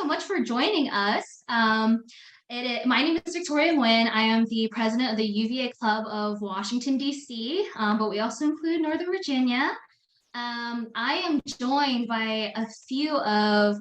so much for joining us. My name is Victoria Nguyen. I am the president of the UVA Club of Washington, D.C., but we also include Northern Virginia. I am joined by a few other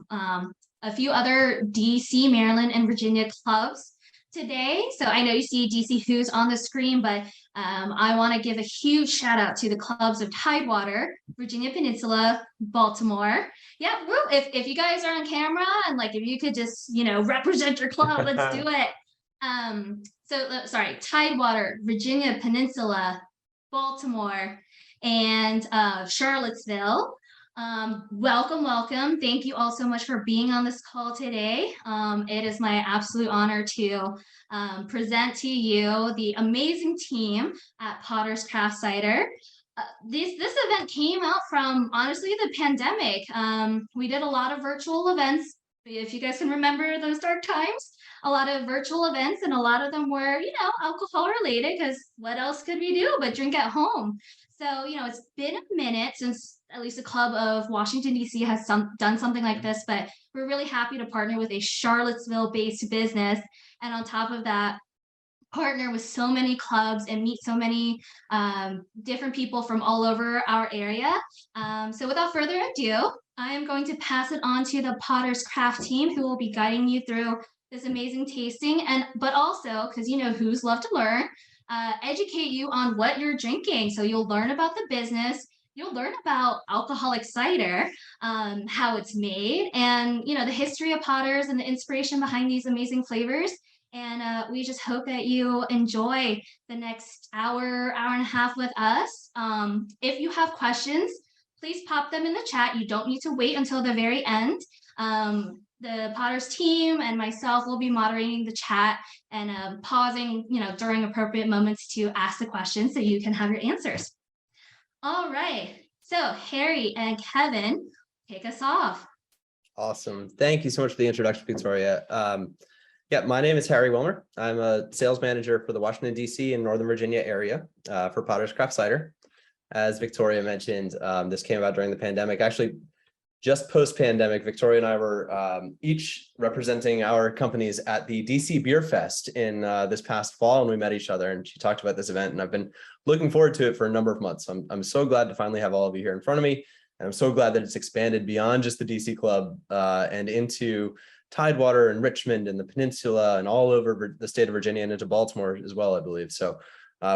DC, Maryland, and Virginia clubs today. So I know you see DC Who's on the screen, but I want to give a huge shout out to the clubs of Tidewater, Virginia Peninsula, Baltimore. Yeah, if you guys are on camera and like if you could just represent your club, let's do it. Sorry, Tidewater, Virginia Peninsula, Baltimore, and Charlottesville. Welcome. Thank you all so much for being on this call today. It is my absolute honor to present to you the amazing team at Potter's Craft Cider. This event came out from, honestly, the pandemic. We did a lot of virtual events. If you guys can remember those dark times, a lot of virtual events, and a lot of them were, alcohol related, because what else could we do but drink at home? So, it's been a minute since at least the Club of Washington, D.C. has done something like this, but we're really happy to partner with a Charlottesville-based business. And on top of that, partner with so many clubs and meet so many different people from all over our area. So without further ado, I am going to pass it on to the Potter's Craft team, who will be guiding you through this amazing tasting, but also, because who's love to learn, educate you on what you're drinking. So you'll learn about the business, you'll learn about alcoholic cider, how it's made, and the history of Potter's and the inspiration behind these amazing flavors. And we just hope that you enjoy the next hour and a half with us. If you have questions, please pop them in the chat. You don't need to wait until the very end. The Potter's team and myself will be moderating the chat and pausing, during appropriate moments to ask the questions so you can have your answers. All right, so Harry and Kevin, kick us off. Awesome. Thank you so much for the introduction, Victoria. Yeah, my name is Harry Wilmer. I'm a sales manager for the Washington, D.C. and Northern Virginia area for Potter's Craft Cider. As Victoria mentioned, this came about during the pandemic. Actually, just post-pandemic, Victoria and I were each representing our companies at the DC Beer Fest in this past fall, and we met each other, and she talked about this event, and I've been looking forward to it for a number of months. I'm so glad to finally have all of you here in front of me, and I'm so glad that it's expanded beyond just the DC Club and into Tidewater and Richmond and the Peninsula and all over the state of Virginia and into Baltimore as well, I believe. So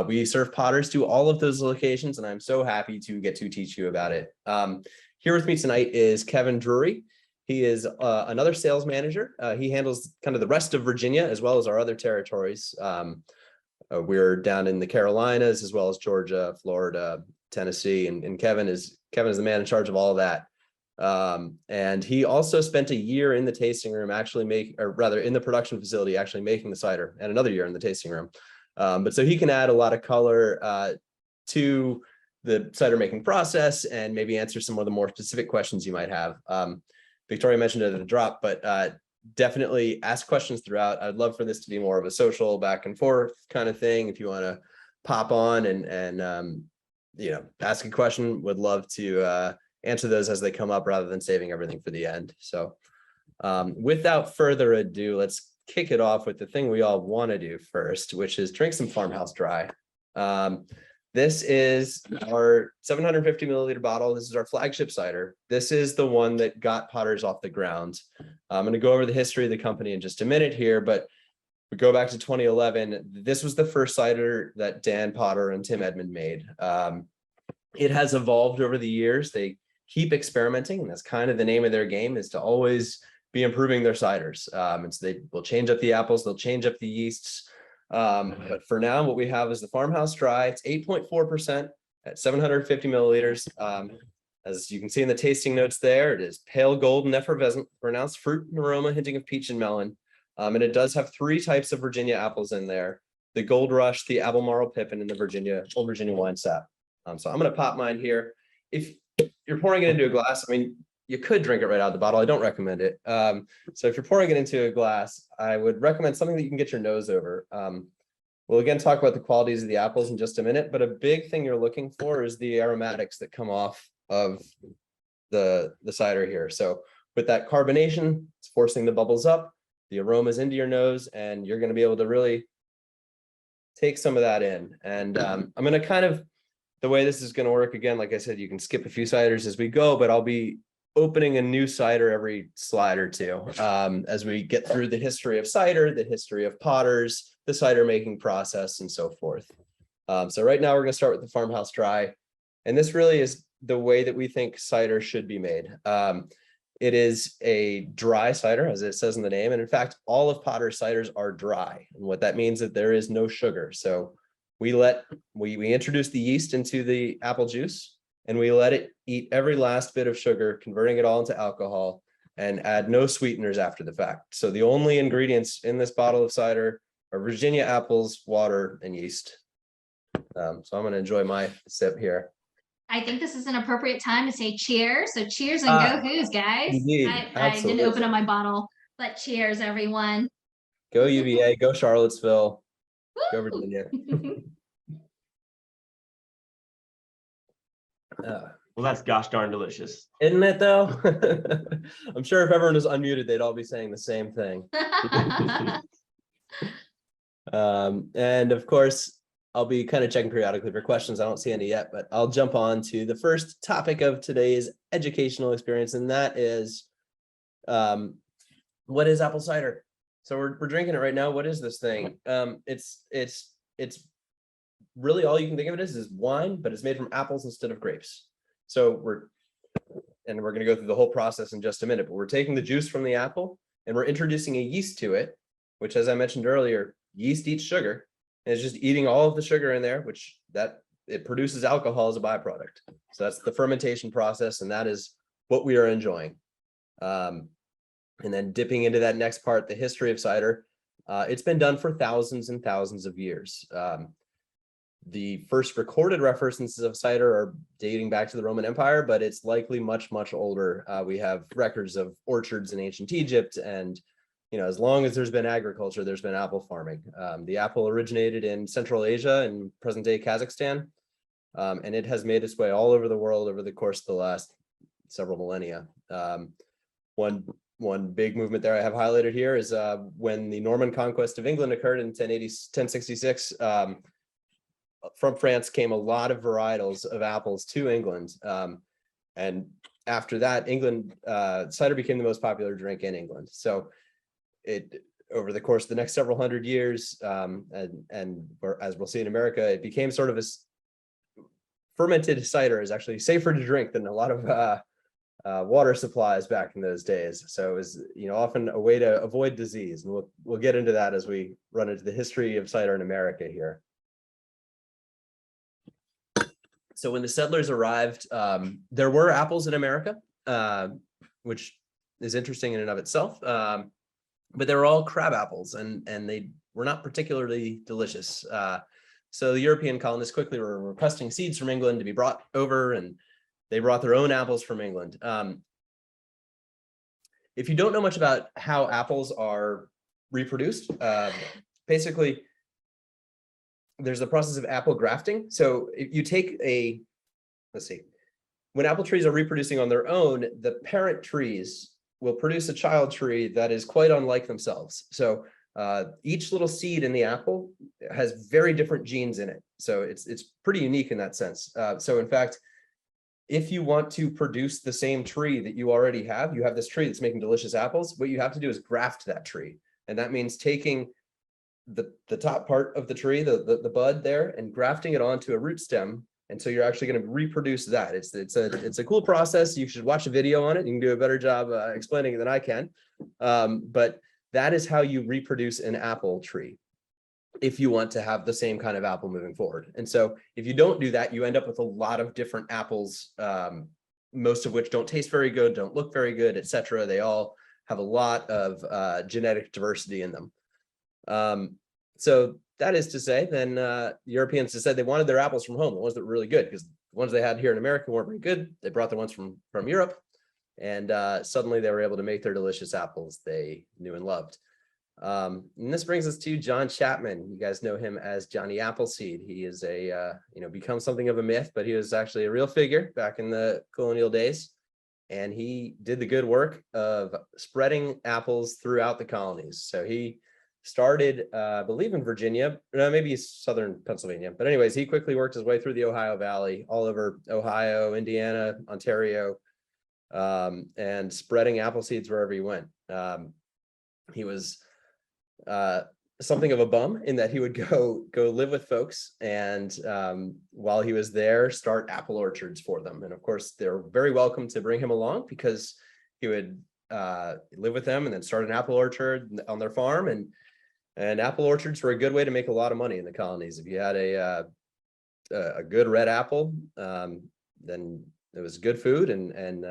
we serve Potters to all of those locations, and I'm so happy to get to teach you about it. Here with me tonight is Kevin Drury. He is another sales manager. He handles kind of the rest of Virginia as well as our other territories. We're down in the Carolinas as well as Georgia, Florida, Tennessee, and Kevin is the man in charge of all of that. And he also spent a year in the tasting room in the production facility actually making the cider, and another year in the tasting room. But so he can add a lot of color to the cider making process and maybe answer some of the more specific questions you might have. Victoria mentioned it at the drop, but definitely ask questions throughout. I'd love for this to be more of a social back and forth kind of thing. If you want to pop on and ask a question, would love to answer those as they come up rather than saving everything for the end. So without further ado, let's kick it off with the thing we all want to do first, which is drink some Farmhouse Dry. This is our 750 milliliter bottle. This is our flagship cider. This is the one that got Potter's off the ground. I'm going to go over the history of the company in just a minute here, but we go back to 2011. This was the first cider that Dan Potter and Tim Edmond made. It has evolved over the years. They keep experimenting, and that's kind of the name of their game, is to always be improving their ciders. And so they will change up the apples, they'll change up the yeasts. But for now, what we have is the Farmhouse Dry. It's 8.4% at 750 milliliters. As you can see in the tasting notes there, it is pale golden effervescent, pronounced fruit and aroma hinting of peach and melon. And it does have 3 types of Virginia apples in there: the Gold Rush, the Albemarle Pippin, and the Old Virginia Wine Sap. So I'm going to pop mine here. If you're pouring it into a glass, I mean, you could drink it right out of the bottle. I don't recommend it. So if you're pouring it into a glass, I would recommend something that you can get your nose over. We'll again talk about the qualities of the apples in just a minute, but a big thing you're looking for is the aromatics that come off of the cider here. So with that carbonation, it's forcing the bubbles up, the aromas into your nose, and you're going to be able to really take some of that in. And I'm going to kind of, the way this is going to work, again, like I said, you can skip a few ciders as we go, but I'll be opening a new cider every slide or two as we get through the history of cider, the history of potters, the cider making process, and so forth. So right now we're going to start with the Farmhouse Dry. And this really is the way that we think cider should be made. It is a dry cider, as it says in the name. And in fact, all of Potter's ciders are dry. And what that means is that there is no sugar. So we introduce the yeast into the apple juice, and we let it eat every last bit of sugar, converting it all into alcohol, and add no sweeteners after the fact. So the only ingredients in this bottle of cider are Virginia apples, water, and yeast. So I'm going to enjoy my sip here. I think this is an appropriate time to say cheers. So cheers and go Who's, guys. Indeed, I didn't open up my bottle, but cheers, everyone. Go UVA, go Charlottesville, go Virginia. Well, that's gosh darn delicious. Isn't it though? I'm sure if everyone was unmuted, they'd all be saying the same thing. And of course, I'll be kind of checking periodically for questions. I don't see any yet, but I'll jump on to the first topic of today's educational experience, and that is, what is apple cider? So we're drinking it right now. What is this thing? It's really all you can think of it as is wine, but it's made from apples instead of grapes. So we're going to go through the whole process in just a minute, but we're taking the juice from the apple and we're introducing a yeast to it, which, as I mentioned earlier, yeast eats sugar. And it's just eating all of the sugar in there, which it produces alcohol as a byproduct. So that's the fermentation process, and that is what we are enjoying. And then dipping into that next part, the history of cider. It's been done for thousands and thousands of years. The first recorded references of cider are dating back to the Roman Empire, but it's likely much, much older. We have records of orchards in ancient Egypt, and as long as there's been agriculture, there's been apple farming. The apple originated in Central Asia and present-day Kazakhstan, and it has made its way all over the world over the course of the last several millennia. One big movement there I have highlighted here is when the Norman conquest of England occurred in 1066. From France came a lot of varietals of apples to England, and after that, cider became the most popular drink in England. So over the course of the next several hundred years, and as we'll see in America, it became sort of fermented cider is actually safer to drink than a lot of water supplies back in those days. So it was often a way to avoid disease, and we'll get into that as we run into the history of cider in America here. So when the settlers arrived, there were apples in America, which is interesting in and of itself. But they were all crab apples, and they were not particularly delicious. So the European colonists quickly were requesting seeds from England to be brought over, and they brought their own apples from England. If you don't know much about how apples are reproduced, basically, there's the process of apple grafting. So if you take when apple trees are reproducing on their own, the parent trees will produce a child tree that is quite unlike themselves. So each little seed in the apple has very different genes in it. So it's pretty unique in that sense. So in fact, if you want to produce the same tree that you already have, you have this tree that's making delicious apples, what you have to do is graft that tree. And that means taking the top part of the tree, the bud there, and grafting it onto a root stem. And so you're actually going to reproduce that. It's a cool process. You should watch a video on it. You can do a better job explaining it than I can. But that is how you reproduce an apple tree if you want to have the same kind of apple moving forward. And so if you don't do that, you end up with a lot of different apples, most of which don't taste very good, don't look very good, etc. They all have a lot of genetic diversity in them. So that is to say, then Europeans decided they wanted their apples from home, the ones that were really good, because the ones they had here in America weren't very good. They brought the ones from Europe, and suddenly they were able to make their delicious apples they knew and loved. And this brings us to John Chapman. You guys know him as Johnny Appleseed. He is become something of a myth, but he was actually a real figure back in the colonial days. and he did the good work of spreading apples throughout the colonies. So he started, I believe in Virginia, no, maybe southern Pennsylvania. But anyways, he quickly worked his way through the Ohio Valley, all over Ohio, Indiana, Ontario, and spreading apple seeds wherever he went. He was something of a bum in that he would go live with folks, and while he was there, start apple orchards for them. And of course, they're very welcome to bring him along, because he would live with them and then start an apple orchard on their farm. And apple orchards were a good way to make a lot of money in the colonies. If you had a good red apple, then it was good food, and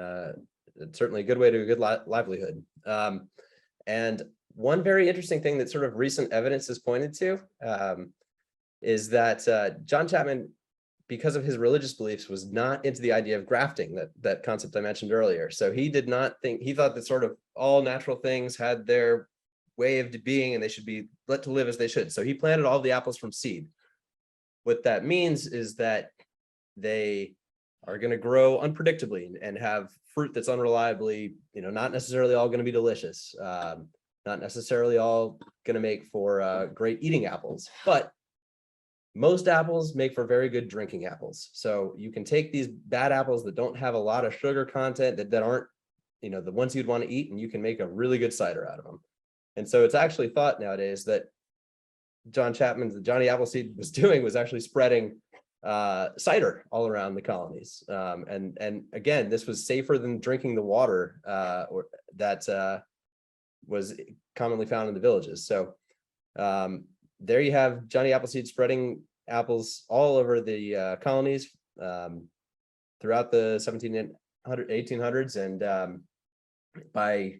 it's certainly a good way to a good livelihood. And one very interesting thing that sort of recent evidence has pointed to is that John Chapman, because of his religious beliefs, was not into the idea of grafting, that concept I mentioned earlier. So he did not think, he thought that sort of all natural things had their way of being and they should be let to live as they should. So he planted all the apples from seed. What that means is that they are going to grow unpredictably and have fruit that's unreliably, not necessarily all going to be delicious, not necessarily all going to make for great eating apples, but most apples make for very good drinking apples. So you can take these bad apples that don't have a lot of sugar content, that aren't, the ones you'd want to eat, and you can make a really good cider out of them. And so it's actually thought nowadays that Johnny Appleseed was doing was actually spreading cider all around the colonies. And again, this was safer than drinking the water that was commonly found in the villages. So there you have Johnny Appleseed spreading apples all over the colonies throughout the 1800s. And by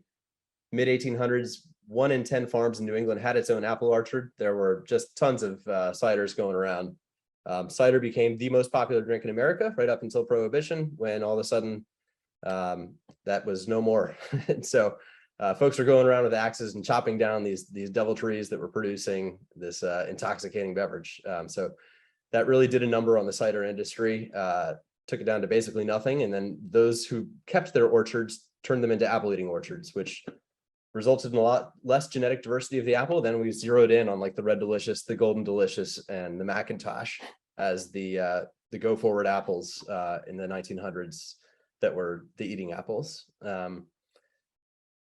mid 1800s, 1 in 10 farms in New England had its own apple orchard. There were just tons of ciders going around. Cider became the most popular drink in America right up until Prohibition, when all of a sudden that was no more. And so folks are going around with axes and chopping down these devil trees that were producing this intoxicating beverage. So that really did a number on the cider industry, took it down to basically nothing. And then those who kept their orchards turned them into apple eating orchards, which resulted in a lot less genetic diversity of the apple. Then we zeroed in on like the Red Delicious, the Golden Delicious, and the Macintosh as the go forward apples in the 1900s that were the eating apples.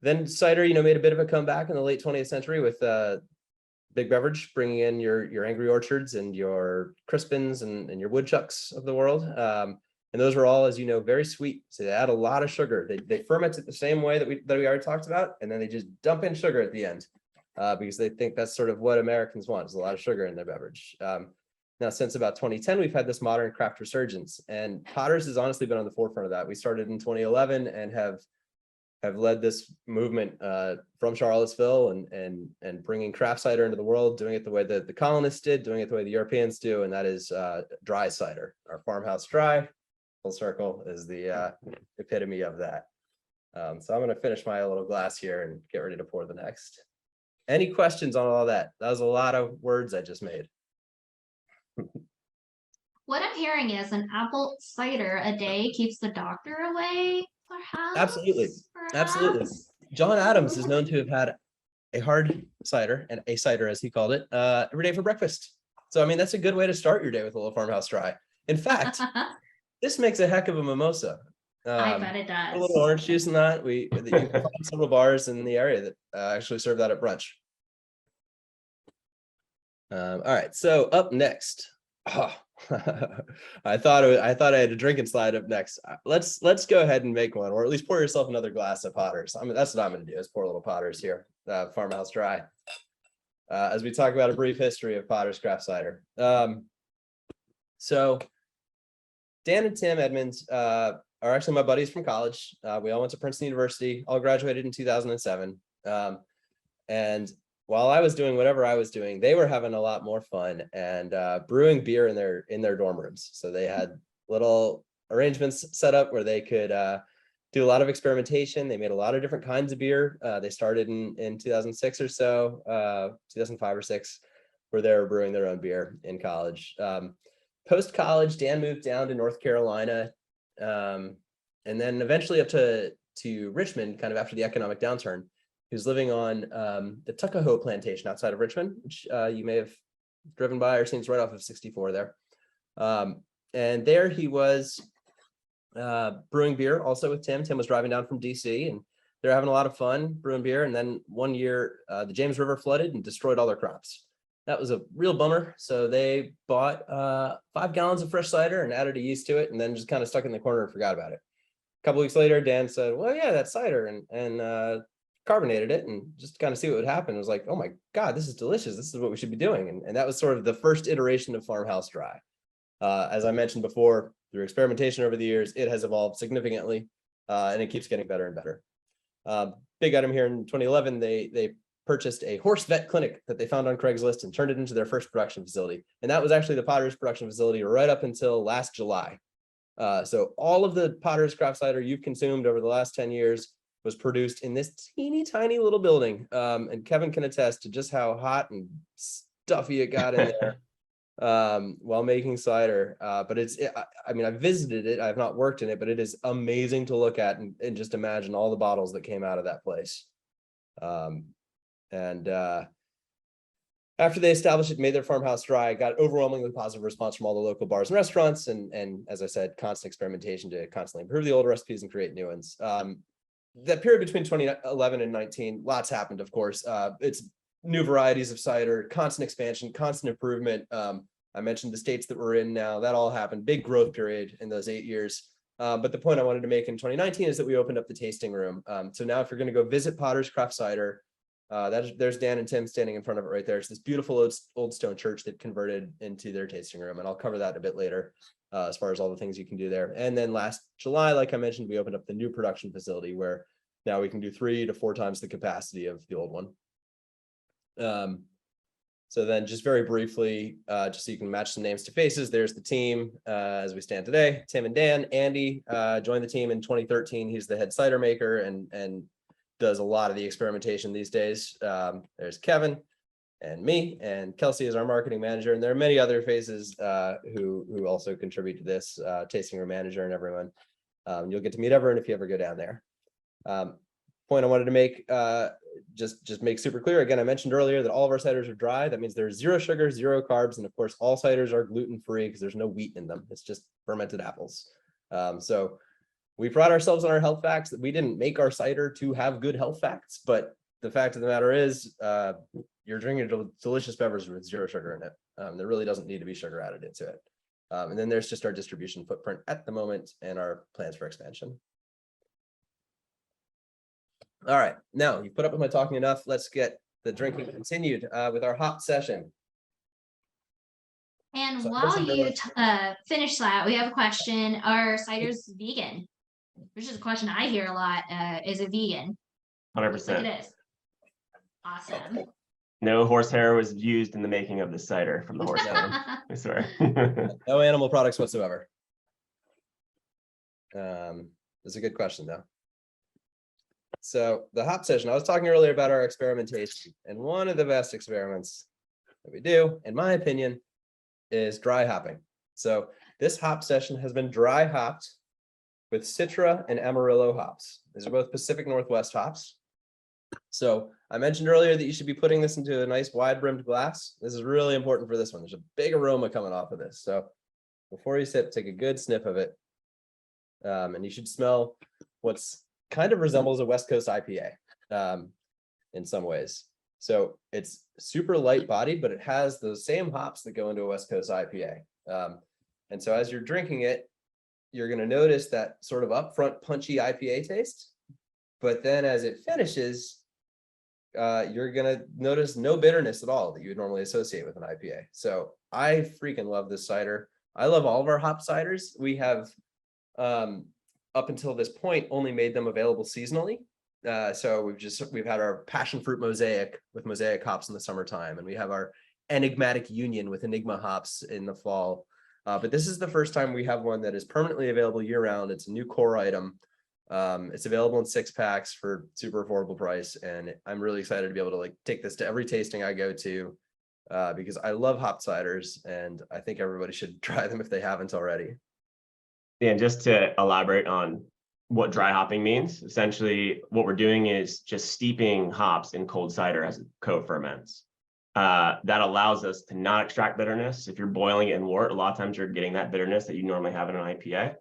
Then cider, made a bit of a comeback in the late 20th century with big beverage, bringing in your Angry Orchards and your Crispins and your Woodchucks of the world. And those were all, as you know, very sweet. So they add a lot of sugar. They ferment it the same way that we already talked about, and then they just dump in sugar at the end because they think that's sort of what Americans want, is a lot of sugar in their beverage. Now, since about 2010, we've had this modern craft resurgence, and Potters has honestly been on the forefront of that. We started in 2011 and have led this movement from Charlottesville and bringing craft cider into the world, doing it the way that the colonists did, doing it the way the Europeans do, and that is dry cider. Our Farmhouse Dry, full circle, is the epitome of that. So I'm going to finish my little glass here and get ready to pour the next. Any questions on all that? That was a lot of words I just made. What I'm hearing is an apple cider a day keeps the doctor away, perhaps? Absolutely. John Adams is known to have had a hard cider, and a cider as he called it, every day for breakfast. So, I mean, that's a good way to start your day with a little Farmhouse Dry. In fact, this makes a heck of a mimosa. I bet it does. A little orange juice in that. You can find several bars in the area that actually serve that at brunch. All right, so up next. Oh, I thought I had a drinking slide up next. Let's go ahead and make one, or at least pour yourself another glass of Potters. That's what I'm going to do, is pour a little Potters here, Farmhouse Dry, as we talk about a brief history of Potters craft cider. So Dan and Tim Edmonds are actually my buddies from college. We all went to Princeton University, all graduated in 2007. And while I was doing whatever I was doing, they were having a lot more fun and brewing beer in their dorm rooms. So they had little arrangements set up where they could do a lot of experimentation. They made a lot of different kinds of beer. They started in 2006 or so, 2005 or 6, where they were brewing their own beer in college. Post-college, Dan moved down to North Carolina and then eventually up to Richmond, kind of after the economic downturn. He was living on the Tuckahoe plantation outside of Richmond, which you may have driven by or seen. It's right off of 64 there. And there he was brewing beer also with Tim. Tim was driving down from DC, and they're having a lot of fun brewing beer. And then one year, the James River flooded and destroyed all their crops. That was a real bummer. So they bought 5 gallons of fresh cider and added a yeast to it, and then just kind of stuck it in the corner and forgot about it. A couple weeks later, Dan said, well, yeah, that's cider, and carbonated it and just kind of see what would happen. It was like, oh my God, this is delicious. This is what we should be doing. And that was sort of the first iteration of Farmhouse Dry. As I mentioned before, through experimentation over the years, it has evolved significantly, and it keeps getting better and better. Big item here in 2011, they purchased a horse vet clinic that they found on Craigslist and turned it into their first production facility. And that was actually the Potter's production facility right up until last July. So all of the Potter's craft cider you've consumed over the last 10 years was produced in this teeny tiny little building. And Kevin can attest to just how hot and stuffy it got in there while making cider. But I mean, I visited it. I've not worked in it, but it is amazing to look at and just imagine all the bottles that came out of that place. After they established it, made their Farmhouse Dry, got overwhelmingly positive response from all the local bars and restaurants. And as I said, constant experimentation to constantly improve the old recipes and create new ones. That period between 2011 and 19, lots happened, of course. It's new varieties of cider, constant expansion, constant improvement. I mentioned the states that we're in now, that all happened, big growth period in those 8 years. But the point I wanted to make in 2019 is that we opened up the tasting room. So now if you're going to go visit Potter's Craft Cider, there's Dan and Tim standing in front of it right there. It's this beautiful old stone church that converted into their tasting room. And I'll cover that a bit later as far as all the things you can do there. And then last July, like I mentioned, we opened up the new production facility where now we can do 3 to 4 times the capacity of the old one. So then just very briefly, just so you can match some names to faces, there's the team as we stand today. Tim and Dan. Andy joined the team in 2013. He's the head cider maker and does a lot of the experimentation these days. There's Kevin and me, and Kelsey is our marketing manager, and there are many other faces who also contribute to this, tasting room manager and everyone. You'll get to meet everyone if you ever go down there. Point I wanted to make, just make super clear. Again, I mentioned earlier that all of our ciders are dry. That means there's 0 sugar, 0 carbs, and of course, all ciders are gluten-free because there's no wheat in them. It's just fermented apples. So we pride ourselves on our health facts. That we didn't make our cider to have good health facts, but the fact of the matter is, you're drinking a delicious beverage with 0 sugar in it. There really doesn't need to be sugar added into it. And then there's just our distribution footprint at the moment and our plans for expansion. All right, now you've put up with my talking enough. Let's get the drinking continued with our hop session. And So while you finish that, we have a question. Are ciders vegan? Which is a question I hear a lot. Is it vegan? 100%. It is. Awesome. No horsehair was used in the making of the cider from the horse farm, I swear. No animal products whatsoever. That's a good question, though. So the hop session, I was talking earlier about our experimentation, and one of the best experiments that we do, in my opinion, is dry hopping. So this hop session has been dry hopped with Citra and Amarillo hops. These are both Pacific Northwest hops. So I mentioned earlier that you should be putting this into a nice wide brimmed glass. This is really important for this one. There's a big aroma coming off of this. So before you sip, take a good sniff of it. And you should smell what's kind of resembles a West Coast IPA in some ways. So it's super light bodied, but it has those same hops that go into a West Coast IPA. And so as you're drinking it, you're going to notice that sort of upfront punchy IPA taste. But then as it finishes, you're going to notice no bitterness at all that you would normally associate with an IPA. So I freaking love this cider. I love all of our hop ciders. We have up until this point only made them available seasonally. So we've had our passion fruit mosaic with mosaic hops in the summertime, and we have our enigmatic union with enigma hops in the fall. But this is the first time we have one that is permanently available year round. It's a new core item. It's available in 6-packs for super affordable price, and I'm really excited to be able to take this to every tasting I go to because I love hop ciders, and I think everybody should try them if they haven't already. And just to elaborate on what dry hopping means. Essentially, what we're doing is just steeping hops in cold cider as it co-ferments. That allows us to not extract bitterness. If you're boiling it in wort, a lot of times you're getting that bitterness that you normally have in an IPA.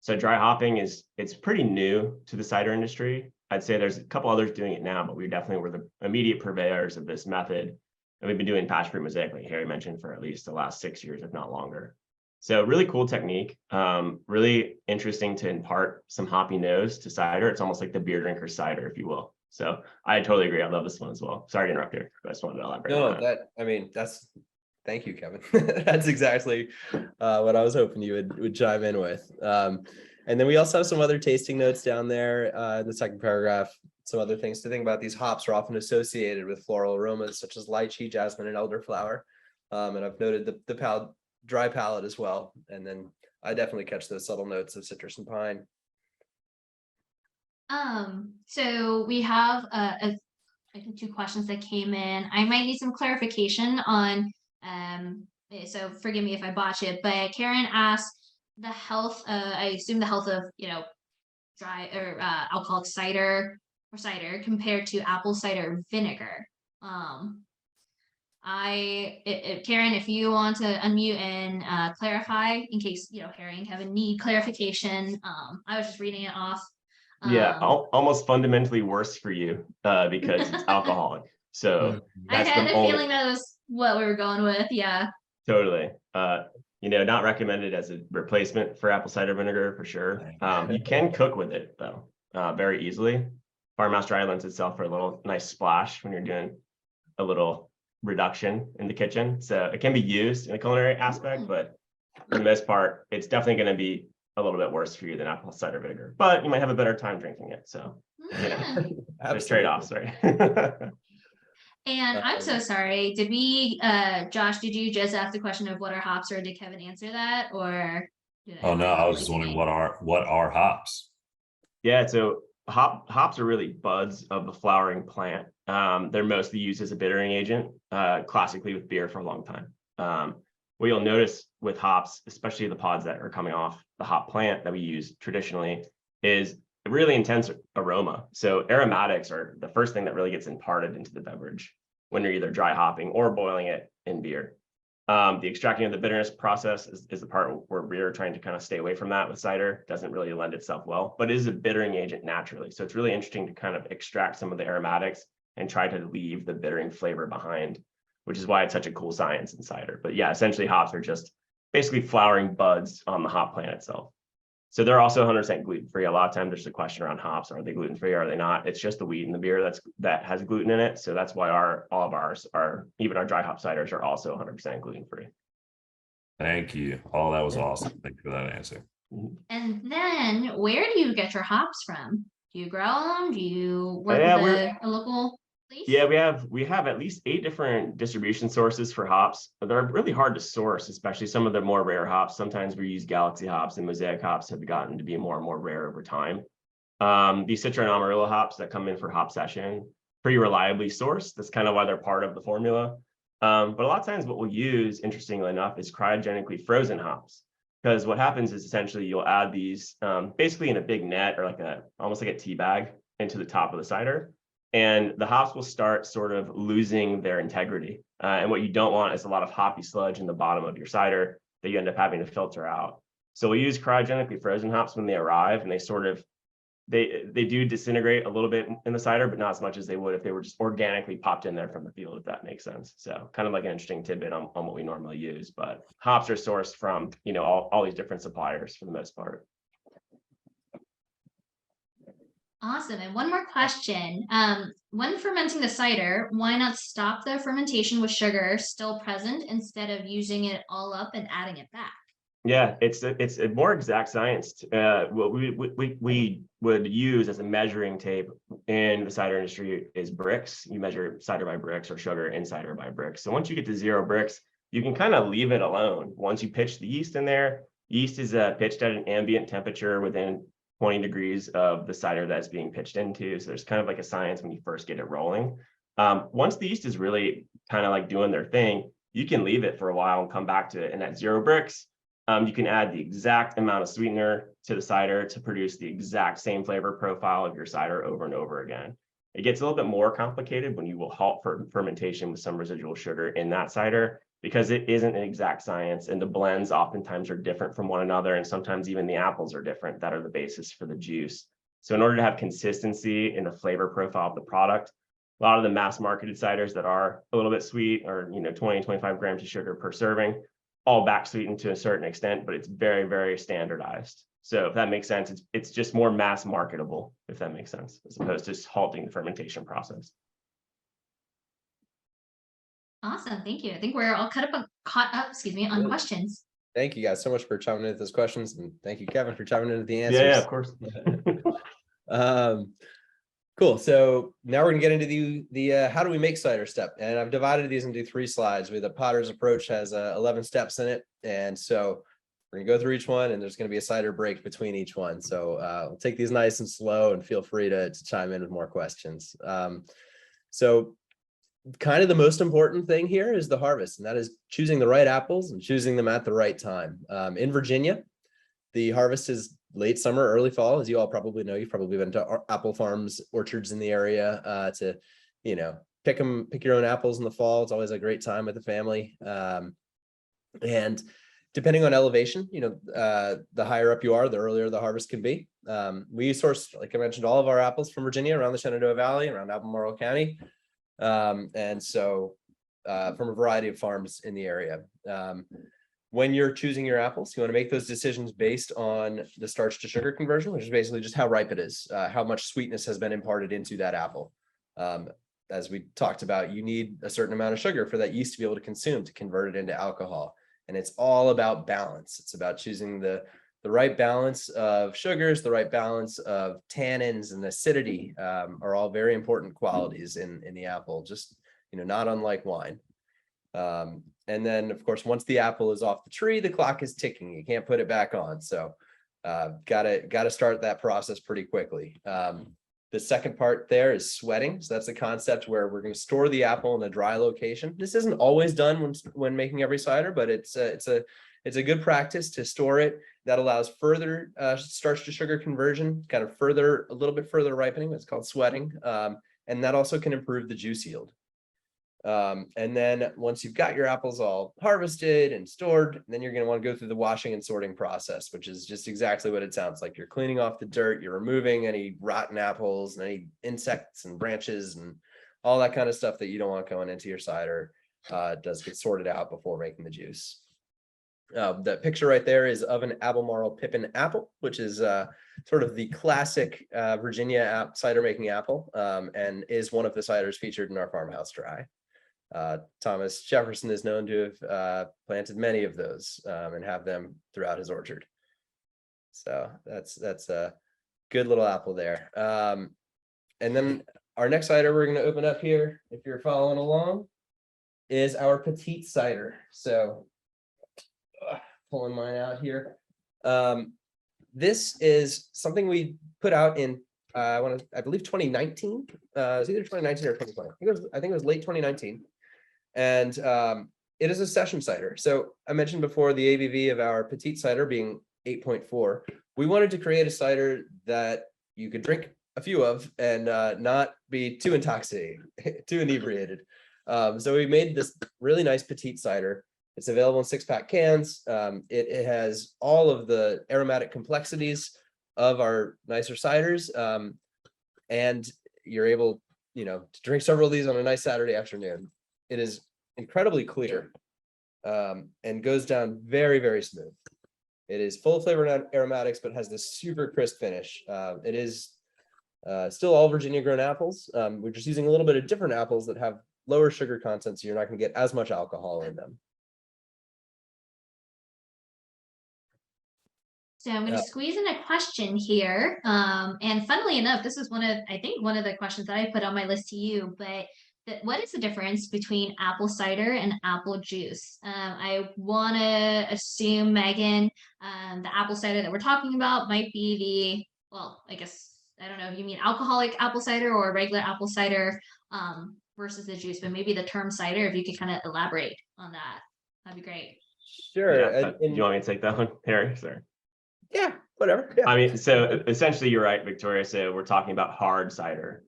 So dry hopping it's pretty new to the cider industry. I'd say there's a couple others doing it now, but we definitely were the immediate purveyors of this method. And we've been doing passion fruit mosaic, like Harry mentioned, for at least the last 6 years, if not longer. So really cool technique, really interesting to impart some hoppy nose to cider. It's almost like the beer drinker cider, if you will. So I totally agree. I love this one as well. Sorry to interrupt here, but I just wanted to elaborate on that. Thank you, Kevin. That's exactly what I was hoping you would chime in with. And then we also have some other tasting notes down there in the second paragraph. Some other things to think about. These hops are often associated with floral aromas such as lychee, jasmine, and elderflower. And I've noted the dry palate as well. And then I definitely catch those subtle notes of citrus and pine. So we have I think 2 questions that came in. I might need some clarification on, so forgive me if I botch it, but Karen asked the health, I assume the health of, dry or alcoholic cider or cider compared to apple cider vinegar. Karen, if you want to unmute and clarify in case, Harry and Kevin need clarification. I was just reading it off. Yeah, almost fundamentally worse for you because it's alcoholic. So I had a feeling that was what we were going with. Yeah. Totally. Not recommended as a replacement for apple cider vinegar for sure. You can cook with it though, very easily. Farmhouse Dry lends itself for a little nice splash when you're doing a little reduction in the kitchen. So it can be used in a culinary aspect, but for the most part, it's definitely going to be a little bit worse for you than apple cider vinegar, but you might have a better time drinking it. So, there's trade-offs, right? And I'm so sorry. Did we, Josh, did you just ask the question of what are hops, or did Kevin answer that? Or oh no, I was just wondering what are hops? Yeah, so hops are really buds of the flowering plant. They're mostly used as a bittering agent, classically with beer for a long time. What you'll notice with hops, especially the pods that are coming off the hop plant that we use traditionally, is a really intense aroma. So aromatics are the first thing that really gets imparted into the beverage when you're either dry hopping or boiling it in beer. The extracting of the bitterness process is the part where we're trying to kind of stay away from that with cider. Doesn't really lend itself well, but it is a bittering agent naturally. So it's really interesting to kind of extract some of the aromatics and try to leave the bittering flavor behind, which is why it's such a cool science in cider. But yeah, essentially hops are just basically flowering buds on the hop plant itself. So they're also 100% gluten-free. A lot of times there's a question around hops. Are they gluten-free? Are they not? It's just the wheat in the beer that has gluten in it. So that's why all of ours are, even our dry hop ciders are also 100% gluten-free. Thank you. Oh, that was awesome. Thank you for that answer. And then where do you get your hops from? Do you grow them? Do you work with a local place? Yeah, we have at least 8 different distribution sources for hops. They're really hard to source, especially some of the more rare hops. Sometimes we use Galaxy hops, and Mosaic hops have gotten to be more and more rare over time. These Citra and Amarillo hops that come in for hop session, pretty reliably sourced. That's kind of why they're part of the formula. But a lot of times what we'll use, interestingly enough, is cryogenically frozen hops. Because what happens is essentially you'll add these basically in a big net or almost like a tea bag into the top of the cider. And the hops will start sort of losing their integrity. And what you don't want is a lot of hoppy sludge in the bottom of your cider that you end up having to filter out. So we use cryogenically frozen hops when they arrive, and they sort of, they do disintegrate a little bit in the cider, but not as much as they would if they were just organically popped in there from the field, if that makes sense. So kind of like an interesting tidbit on what we normally use, but hops are sourced from, all these different suppliers for the most part. Awesome. And one more question. When fermenting the cider, why not stop the fermentation with sugar still present instead of using it all up and adding it back? Yeah, it's a more exact science. What we would use as a measuring tape in the cider industry is bricks. You measure cider by bricks or sugar in cider by bricks. So once you get to 0 bricks, you can kind of leave it alone. Once you pitch the yeast in there, yeast is pitched at an ambient temperature within 20 degrees of the cider that's being pitched into. So there's kind of like a science when you first get it rolling. Once the yeast is really kind of like doing their thing, you can leave it for a while and come back to it. And at 0 bricks, You can add the exact amount of sweetener to the cider to produce the exact same flavor profile of your cider over and over again. It gets a little bit more complicated when you will halt fermentation with some residual sugar in that cider, because it isn't an exact science, and the blends oftentimes are different from one another, and sometimes even the apples are different that are the basis for the juice. So in order to have consistency in the flavor profile of the product, a lot of the mass marketed ciders that are a little bit sweet, or 20, 25 grams of sugar per serving, all back sweetened to a certain extent, but it's very, very standardized. So if that makes sense, it's just more mass marketable, if that makes sense, as opposed to just halting the fermentation process. Awesome, thank you. I think we're all caught up, on questions. Thank you guys so much for chiming in with those questions, and thank you, Kevin, for chiming in with the answers. Yeah, of course. Cool. So now we're gonna get into the how do we make cider step, and I've divided these into 3 slides. The Potter's approach has 11 steps in it, and so we're gonna go through each one, and there's gonna be a cider break between each one. So we'll take these nice and slow, and feel free to chime in with more questions. So kind of the most important thing here is the harvest, and that is choosing the right apples and choosing them at the right time. In Virginia, the harvest is late summer, early fall, as you all probably know. You've probably been to apple farms, orchards in the area to, pick your own apples in the fall. It's always a great time with the family. And depending on elevation, the higher up you are, the earlier the harvest can be. We source, like I mentioned, all of our apples from Virginia, around the Shenandoah Valley, around Albemarle County. And so from a variety of farms in the area. When you're choosing your apples, you want to make those decisions based on the starch to sugar conversion, which is basically just how ripe it is, how much sweetness has been imparted into that apple. As we talked about, you need a certain amount of sugar for that yeast to be able to consume, to convert it into alcohol. And it's all about balance. It's about choosing the right balance of sugars, the right balance of tannins, and acidity are all very important qualities in the apple, just, not unlike wine. And then, of course, once the apple is off the tree, the clock is ticking. You can't put it back on. So gotta start that process pretty quickly. The second part there is sweating. So that's a concept where we're going to store the apple in a dry location. This isn't always done when making every cider, but it's a good practice to store it. That allows further starch to sugar conversion, kind of a little bit further ripening. It's called sweating. And that also can improve the juice yield. And then once you've got your apples all harvested and stored, then you're going to want to go through the washing and sorting process, which is just exactly what it sounds like. You're cleaning off the dirt, you're removing any rotten apples and any insects and branches and all that kind of stuff that you don't want going into your cider. Does get sorted out before making the juice. The picture right there is of an Albemarle Pippin apple, which is sort of the classic Virginia cider making apple, and is one of the ciders featured in our Farmhouse Dry. Thomas Jefferson is known to have planted many of those and have them throughout his orchard. So that's a good little apple there. And then our next cider we're going to open up here, if you're following along, is our Petite Cider. So pulling mine out here. This is something we put out in I believe 2019. It's either 2019 or 2020. I think it was late 2019. And it is a session cider. So I mentioned before the ABV of our Petite Cider being 8.4. We wanted to create a cider that you could drink a few of and not be too intoxicated, too inebriated. So we made this really nice Petite Cider. It's available in 6-pack cans. It has all of the aromatic complexities of our nicer ciders. And you're able, to drink several of these on a nice Saturday afternoon. It is incredibly clear and goes down very, very smooth. It is full of flavor and aromatics, but has this super crisp finish. It is still all Virginia grown apples. We're just using a little bit of different apples that have lower sugar content, so you're not going to get as much alcohol in them. So I'm going to squeeze in a question here. And funnily enough, this is one of the questions that I put on my list to you, but what is the difference between apple cider and apple juice? I want to assume, Megan, the apple cider that we're talking about might be I guess, I don't know if you mean alcoholic apple cider or regular apple cider versus the juice, but maybe the term cider, if you could kind of elaborate on that, that'd be great. Sure. Yeah, do you want me to take that one, Harry? Sorry. Yeah, whatever. Yeah. I mean, so essentially you're right, Victoria. So we're talking about hard cider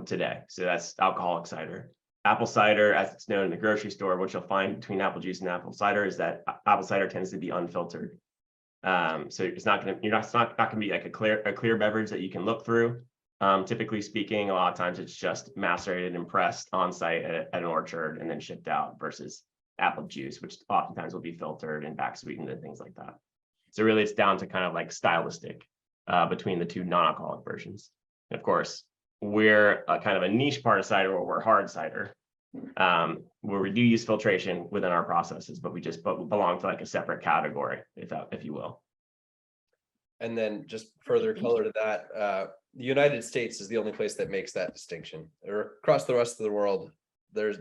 today. So that's alcoholic cider. Apple cider, as it's known in the grocery store, what you'll find between apple juice and apple cider is that apple cider tends to be unfiltered. So it's not going to, it's not going to be like a clear beverage that you can look through. Typically speaking, a lot of times it's just macerated and pressed on site at an orchard and then shipped out, versus apple juice, which oftentimes will be filtered and back sweetened and things like that. So really it's down to kind of like stylistic between the two non-alcoholic versions. And of course, we're kind of a niche part of cider where we're hard cider, where we do use filtration within our processes, but we just belong to like a separate category, if you will. And then just further color to that, the United States is the only place that makes that distinction. Across the rest of the world, there's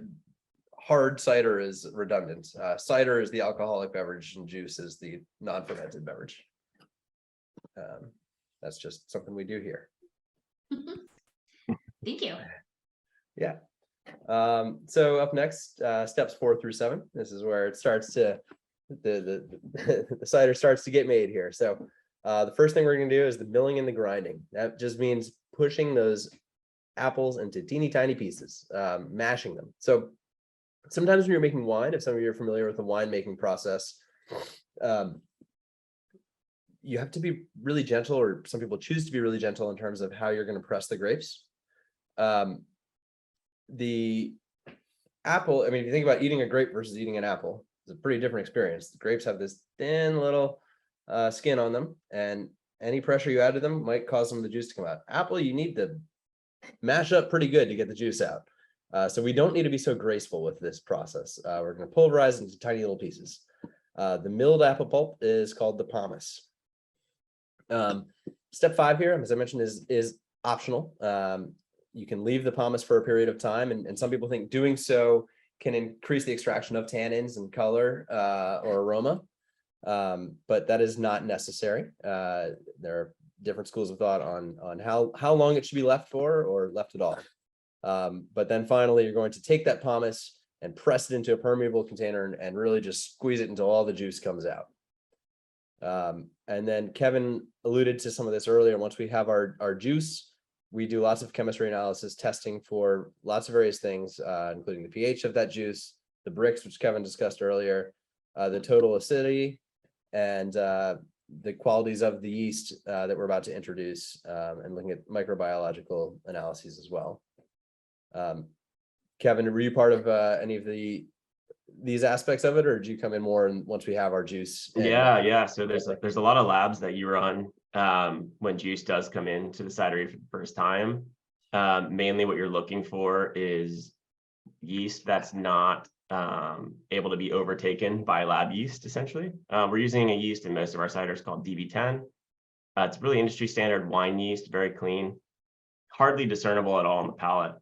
hard cider is redundant. Cider is the alcoholic beverage and juice is the non-fermented beverage. That's just something we do here. Thank you. Yeah. So up next, steps 4 through 7. This is where it starts to the cider starts to get made here. So the first thing we're going to do is the milling and the grinding. That just means pushing those apples into teeny tiny pieces, mashing them. So sometimes when you're making wine, if some of you are familiar with the winemaking process, you have to be really gentle, or some people choose to be really gentle in terms of how you're going to press the grapes. The apple, I mean, if you think about eating a grape versus eating an apple, it's a pretty different experience. The grapes have this thin little skin on them, and any pressure you add to them might cause some of the juice to come out. Apple, you need to mash up pretty good to get the juice out. So we don't need to be so graceful with this process. We're going to pulverize into tiny little pieces. The milled apple pulp is called the pomace. Step 5 here, as I mentioned, is optional. You can leave the pomace for a period of time, and some people think doing so can increase the extraction of tannins and color or aroma, but that is not necessary. There are different schools of thought on how long it should be left for, or left at all. But then finally, you're going to take that pomace and press it into a permeable container and really just squeeze it until all the juice comes out. And then Kevin alluded to some of this earlier. Once we have our juice, we do lots of chemistry analysis, testing for lots of various things, including the pH of that juice, the Brix, which Kevin discussed earlier, the total acidity, and the qualities of the yeast that we're about to introduce, and looking at microbiological analyses as well. Kevin, were you part of any of these aspects of it, or did you come in more and once we have our juice? Yeah. So there's a lot of labs that you run when juice does come into the cidery for the first time. Mainly what you're looking for is yeast that's not able to be overtaken by lab yeast, essentially. We're using a yeast in most of our ciders called DV10. It's really industry standard wine yeast, very clean, hardly discernible at all on the palate.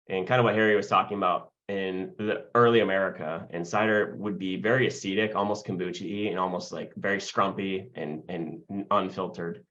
And kind of what Harry was talking about in the early America, and cider would be very acetic, almost kombucha-y, and almost like very scrumpy and unfiltered.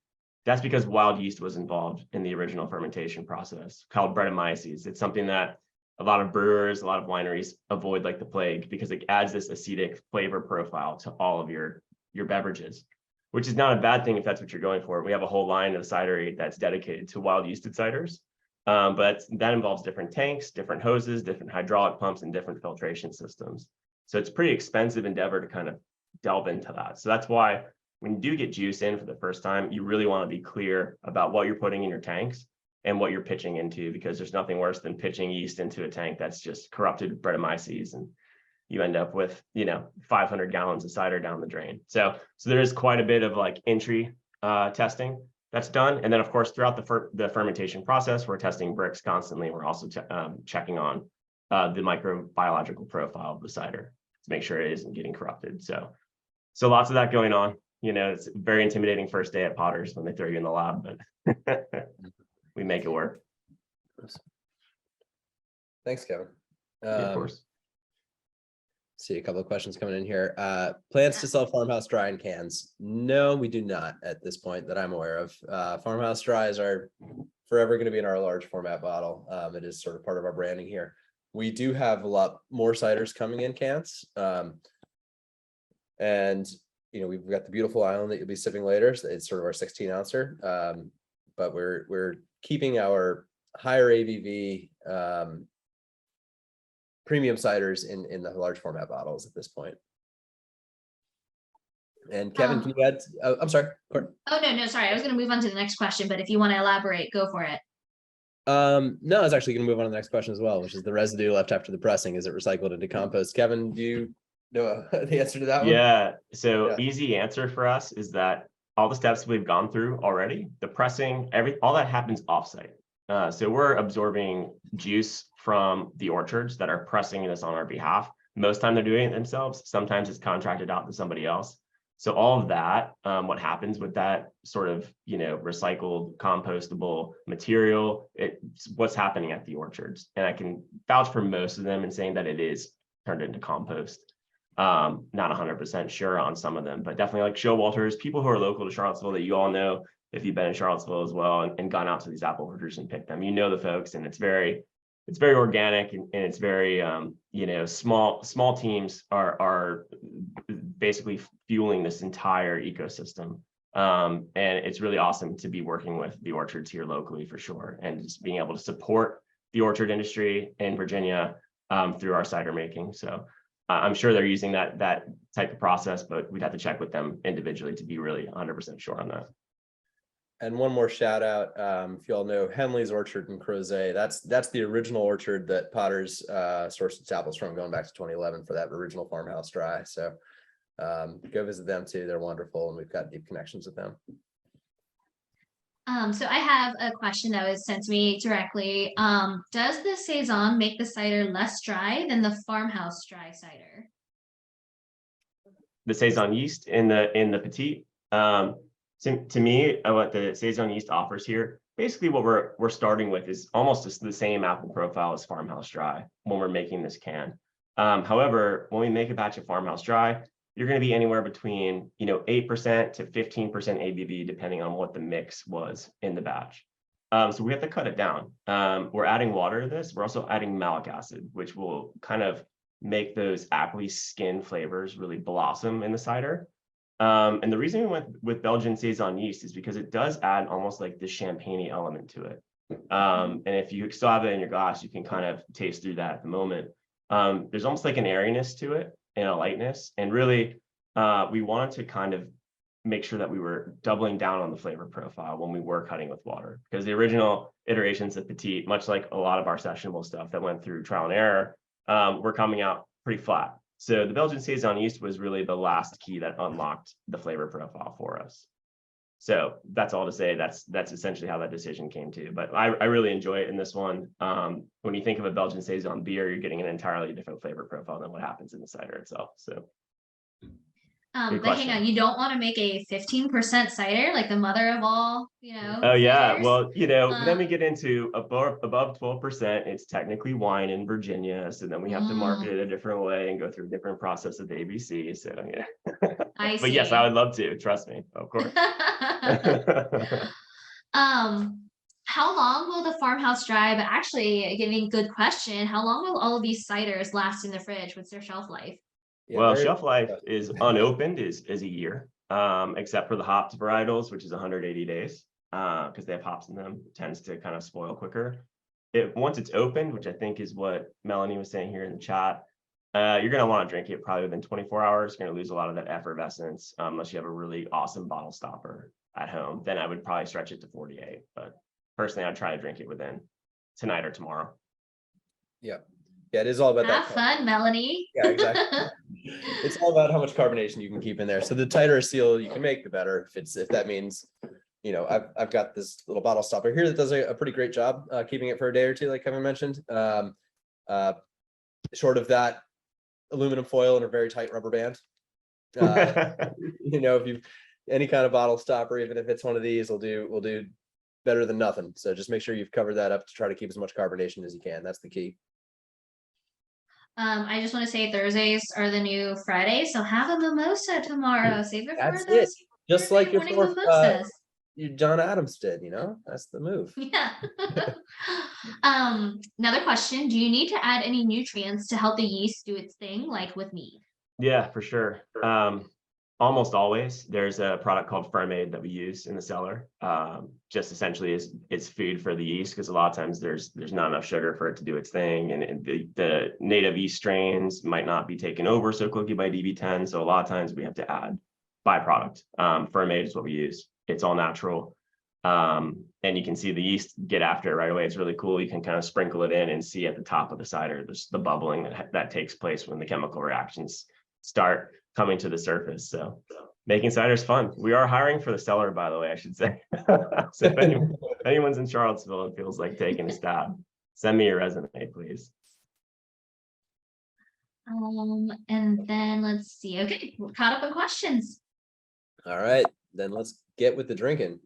That's because wild yeast was involved in the original fermentation process, called Brettanomyces. It's something that a lot of brewers, a lot of wineries avoid like the plague, because it adds this acetic flavor profile to all of your beverages, which is not a bad thing if that's what you're going for. We have a whole line of cidery that's dedicated to wild yeasted ciders. But that involves different tanks, different hoses, different hydraulic pumps, and different filtration systems. So it's a pretty expensive endeavor to kind of delve into that. So that's why when you do get juice in for the first time, you really want to be clear about what you're putting in your tanks and what you're pitching into, because there's nothing worse than pitching yeast into a tank that's just corrupted with Brettanomyces, and you end up with, 500 gallons of cider down the drain. So there is quite a bit of like entry testing that's done. And then of course, throughout the fermentation process, we're testing Brix constantly. We're also checking on the microbiological profile of the cider to make sure it isn't getting corrupted. So lots of that going on. It's a very intimidating first day at Potters when they throw you in the lab, but we make it work. Thanks, Kevin. Yeah, of course. See a couple of questions coming in here. Plans to sell Farmhouse Dry in cans? No, we do not at this point that I'm aware of. Farmhouse Dries are forever going to be in our large format bottle. It is sort of part of our branding here. We do have a lot more ciders coming in cans. And, we've got the beautiful island that you'll be sipping later. So it's sort of our 16 ouncer. But we're keeping our higher ABV premium ciders in the large format bottles at this point. And Kevin, can you add? I'm sorry. Oh, no, sorry. I was going to move on to the next question, but if you want to elaborate, go for it. No, I was actually going to move on to the next question as well, which is the residue left after the pressing. Is it recycled into compost? Kevin, do you know the answer to that one? Yeah. So easy answer for us is that all the steps we've gone through already, the pressing, all that happens offsite. So we're absorbing juice from the orchards that are pressing this on our behalf. Most time they're doing it themselves. Sometimes it's contracted out to somebody else. So all of that, what happens with that sort of, recycled, compostable material, it's what's happening at the orchards. And I can vouch for most of them in saying that it is turned into compost. Not 100% sure on some of them, but definitely like Showalters, people who are local to Charlottesville that you all know, if you've been in Charlottesville as well and gone out to these apple orchards and picked them, the folks, and it's very organic and it's very, small teams are basically fueling this entire ecosystem. And it's really awesome to be working with the orchards here locally for sure. And just being able to support the orchard industry in Virginia through our cider making. So I'm sure they're using that type of process, but we'd have to check with them individually to be really 100% sure on that. And one more shout out, if you all know Henley's Orchard in Crozet, that's the original orchard that Potter's sourced its apples from going back to 2011 for that original Farmhouse Dry. So go visit them too. They're wonderful, and we've got deep connections with them. So I have a question that was sent to me directly. Does the Saison make the cider less dry than the Farmhouse Dry cider? The Saison yeast in the Petite. To me, what the Saison yeast offers here, basically what we're starting with is almost just the same apple profile as Farmhouse Dry when we're making this can. However, when we make a batch of Farmhouse Dry, you're going to be anywhere between 8% to 15% ABV, depending on what the mix was in the batch. So we have to cut it down. We're adding water to this. We're also adding malic acid, which will kind of make those appley skin flavors really blossom in the cider. And the reason we went with Belgian Saison yeast is because it does add almost like the champagne-y element to it. And if you still have it in your glass, you can kind of taste through that at the moment. There's almost like an airiness to it and a lightness. And really, we wanted to kind of make sure that we were doubling down on the flavor profile when we were cutting with water. Because the original iterations of Petite, much like a lot of our sessionable stuff that went through trial and error, were coming out pretty flat. So the Belgian Saison yeast was really the last key that unlocked the flavor profile for us. So that's all to say, that's essentially how that decision came to. But I really enjoy it in this one. When you think of a Belgian Saison beer, you're getting an entirely different flavor profile than what happens in the cider itself. So. But hang on, you don't want to make a 15% cider, like the mother of all, Oh yeah, ciders? well, then we get into above 12%. It's technically wine in Virginia, so then we have to market it a different way and go through a different process of the ABC. So yeah, I see. But yes, I would love to. Trust me, of course. How long will the Farmhouse Dry? But actually, getting a good question. How long will all of these ciders last in the fridge? What's their shelf life? Well, shelf life is unopened is a year, except for the hopped varietals, which is 180 days, because they have hops in them. It tends to kind of spoil quicker. Once it's opened, which I think is what Melanie was saying here in the chat, you're going to want to drink it probably within 24 hours. You're going to lose a lot of that effervescence unless you have a really awesome bottle stopper at home. Then I would probably stretch it to 48. But personally, I'd try to drink it within tonight or tomorrow. Yeah. Yeah, it is all about Have that. fun, Melanie. Yeah, exactly. It's all about how much carbonation you can keep in there. So the tighter a seal you can make, the better. If that means, I've got this little bottle stopper here that does a pretty great job keeping it for a day or two, like Kevin mentioned. Short of that, aluminum foil and a very tight rubber band. If you've any kind of bottle stopper, even if it's one of these, will do better than nothing. So just make sure you've covered that up to try to keep as much carbonation as you can. That's the key. I just want to say Thursdays are the new Fridays, so have a mimosa tomorrow. Save it for That's those it. Just like your morning mimosas. John Adams did, that's the move. Yeah. Another question: do you need to add any nutrients to help the yeast do its thing, like with mead? Yeah, for sure. Almost always there's a product called Fermade that we use in the cellar. Just essentially is food for the yeast, because a lot of times there's not enough sugar for it to do its thing, and the native yeast strains might not be taken over so quickly by DB10. So a lot of times we have to add byproduct. Fermade is what we use. It's all natural. And you can see the yeast get after it right away. It's really cool. You can kind of sprinkle it in and see at the top of the cider, there's the bubbling that takes place when the chemical reactions start coming to the surface. So making cider is fun. We are hiring for the cellar, by the way, I should say. So if anyone's in Charlottesville and feels like taking a stab, send me your resume, please. And then let's see. Okay, we're caught up in questions. All right, then let's get with the drinking.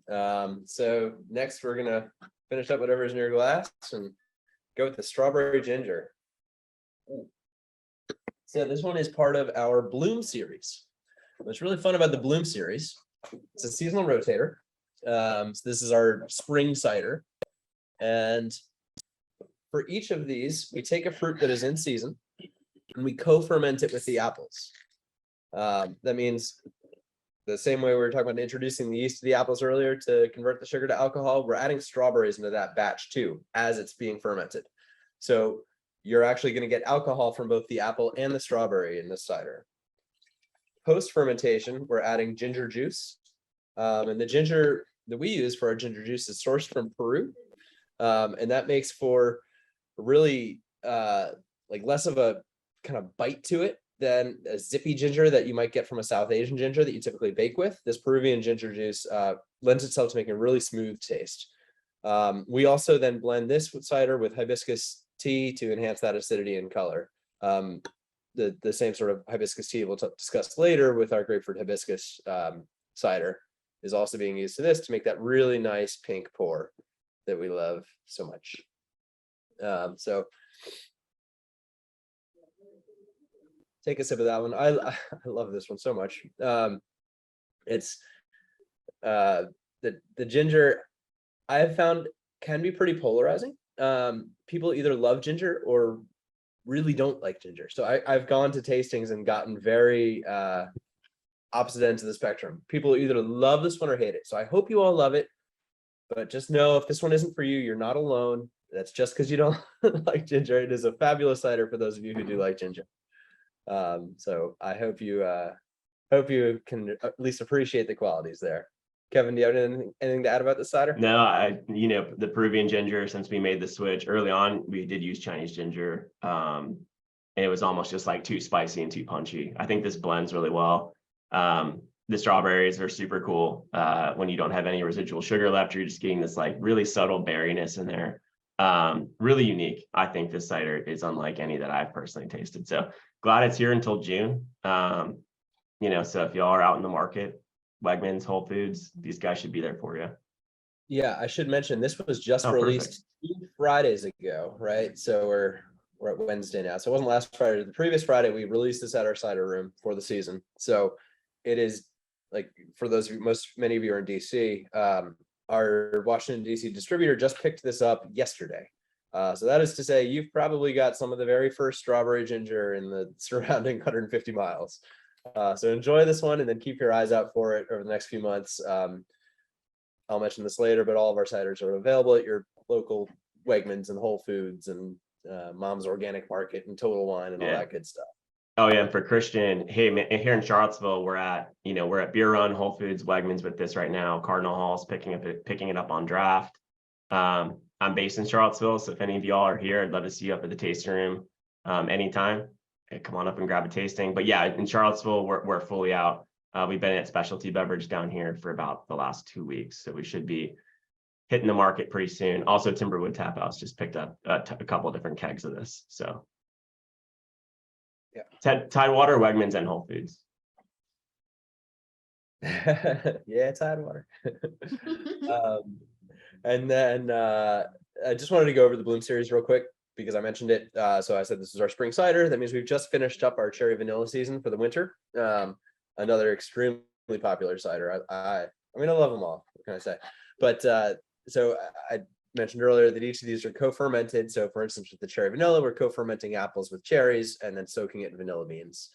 So next we're gonna finish up whatever's in your glass and go with the strawberry ginger. Ooh. So this one is part of our Bloom series. What's really fun about the Bloom series, it's a seasonal rotator. So this is our spring cider. And for each of these, we take a fruit that is in season and we co-ferment it with the apples. That means the same way we were talking about introducing the yeast to the apples earlier to convert the sugar to alcohol, we're adding strawberries into that batch too, as it's being fermented. So you're actually going to get alcohol from both the apple and the strawberry in this cider. Post fermentation, we're adding ginger juice. And the ginger that we use for our ginger juice is sourced from Peru. And that makes for really like less of a kind of bite to it than a zippy ginger that you might get from a South Asian ginger that you typically bake with. This Peruvian ginger juice lends itself to making a really smooth taste. We also then blend this with cider with hibiscus tea to enhance that acidity and color. The same sort of hibiscus tea we'll discuss later with our grapefruit hibiscus cider is also being used to this to make that really nice pink pour that we love so much. So take a sip of that one. I love this one so much. It's the ginger I have found can be pretty polarizing. People either love ginger or really don't like ginger. So I've gone to tastings and gotten very opposite ends of the spectrum. People either love this one or hate it. So I hope you all love it, but just know if this one isn't for you, you're not alone. That's just because you don't like ginger. It is a fabulous cider for those of you who do like ginger. So I hope you can at least appreciate the qualities there. Kevin, do you have anything to add about the cider? No, the Peruvian ginger, since we made the switch early on, we did use Chinese ginger. And it was almost just like too spicy and too punchy. I think this blends really well. The strawberries are super cool. When you don't have any residual sugar left, you're just getting this like really subtle berryness in there. Really unique. I think this cider is unlike any that I've personally tasted. So glad it's here until June. So if y'all are out in the market, Wegmans, Whole Foods, these guys should be there for you. Yeah, I should mention this was just released 2 Fridays ago, right? So we're at Wednesday now. So it wasn't last Friday. The previous Friday, we released this at our cider room for the season. So it is like, for those of you, many of you are in DC, our Washington, DC distributor just picked this up yesterday. So that is to say, you've probably got some of the very first strawberry ginger in the surrounding 150 miles. So enjoy this one and then keep your eyes out for it over the next few months. I'll mention this later, but all of our ciders are available at your local Wegmans and Whole Foods and Mom's Organic Market and Total Wine and all that good stuff. Oh yeah, and for Christian, hey man, here in Charlottesville, we're at Beer Run, Whole Foods, Wegmans with this right now. Cardinal Hall's picking it up on draft. I'm based in Charlottesville, so if any of y'all are here, I'd love to see you up at the tasting room anytime. Come on up and grab a tasting. But yeah, in Charlottesville, we're fully out. We've been at Specialty Beverage down here for about the last 2 weeks, so we should be hitting the market pretty soon. Also, Timberwood Tap House just picked up a couple of different kegs of this. So yeah, Tidewater, Wegmans, and Whole Foods. Yeah, Tidewater. And then I just wanted to go over the Bloom series real quick because I mentioned it. So I said this is our spring cider. That means we've just finished up our cherry vanilla season for the winter. Another extremely popular cider. I mean, I love them all. What can I say? But so I mentioned earlier that each of these are co-fermented. So for instance, with the cherry vanilla, we're co-fermenting apples with cherries and then soaking it in vanilla beans.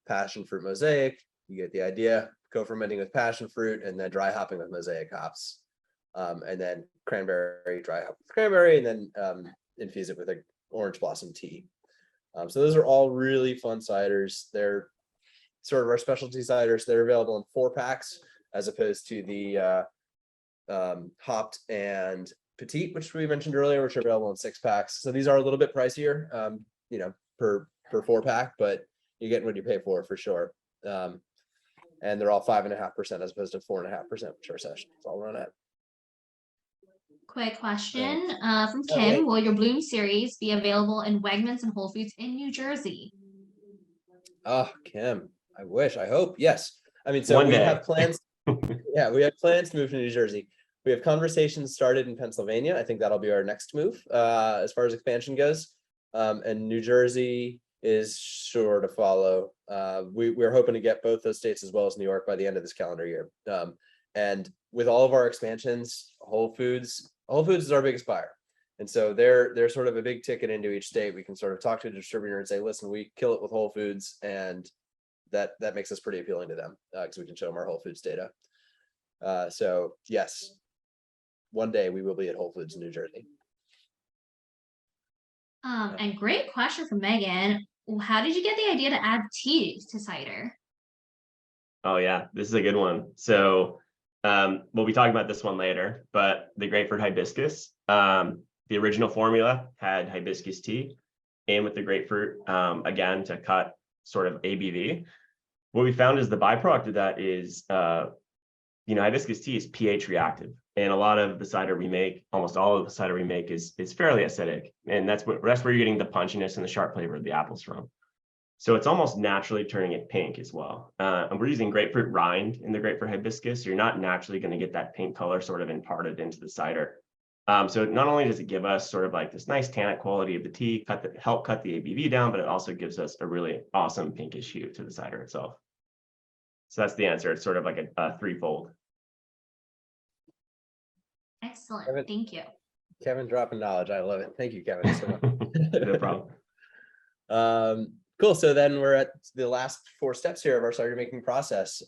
passion fruit mosaic. You get the idea. Co-fermenting with passion fruit and then dry hopping with mosaic hops. And then cranberry, dry hop with cranberry, and then infuse it with a orange blossom tea. So those are all really fun ciders. They're sort of our specialty ciders. They're available in 4-packs as opposed to the hopped and petite, which we mentioned earlier, which are available in 6-packs. So these are a little bit pricier, per 4-pack, but you're getting what you pay for sure. And they're all 5.5% as opposed to 4.5%, which our sessions all run at. Quick question from Oh, Kim. wait. Will your Bloom series be available in Wegmans and Whole Foods in New Jersey? Oh, Kim, I wish, I hope, yes. I mean, so One we day. have plans. Yeah, we have plans to move to New Jersey. We have conversations started in Pennsylvania. I think that'll be our next move as far as expansion goes. And New Jersey is sure to follow. We're hoping to get both those states as well as New York by the end of this calendar year. And with all of our expansions, Whole Foods is our biggest buyer. And so they're sort of a big ticket into each state. We can sort of talk to a distributor and say, listen, we kill it with Whole Foods, and that makes us pretty appealing to them because we can show them our Whole Foods data. So yes, one day we will be at Whole Foods in New Jersey. And great question from Megan. How did you get the idea to add tea to cider? Oh yeah, this is a good one. So we'll be talking about this one later, but the Grapefruit Hibiscus, the original formula had hibiscus tea in with the grapefruit, again, to cut sort of ABV. What we found is the byproduct of that is, hibiscus tea is pH reactive. And a lot of the cider we make, almost all of the cider we make is fairly acidic. And that's where you're getting the punchiness and the sharp flavor of the apples from. So it's almost naturally turning it pink as well. And we're using grapefruit rind in the grapefruit hibiscus. So you're not naturally going to get that pink color sort of imparted into the cider. So not only does it give us sort of like this nice tannic quality of the tea, help cut the ABV down, but it also gives us a really awesome pinkish hue to the cider itself. So that's the answer. It's sort of like a threefold. Excellent. Kevin. Thank you. Kevin dropping knowledge. I love it. Thank you, Kevin. So much. No problem. Cool. So then we're at the last 4 steps here of our cider making process.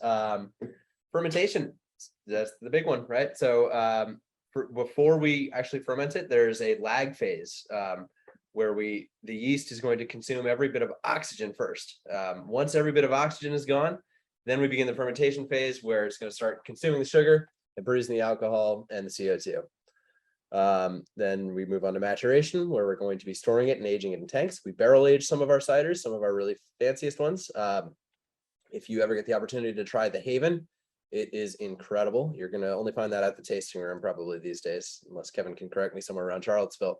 Fermentation, that's the big one, right? So before we actually ferment it, there's a lag phase where the yeast is going to consume every bit of oxygen first. Once every bit of oxygen is gone, then we begin the fermentation phase where it's going to start consuming the sugar and producing the alcohol and the CO2. Then we move on to maturation, where we're going to be storing it and aging it in tanks. We barrel age some of our ciders, some of our really fanciest ones. If you ever get the opportunity to try the Haven, it is incredible. You're going to only find that at the tasting room probably these days, unless Kevin can correct me, somewhere around Charlottesville.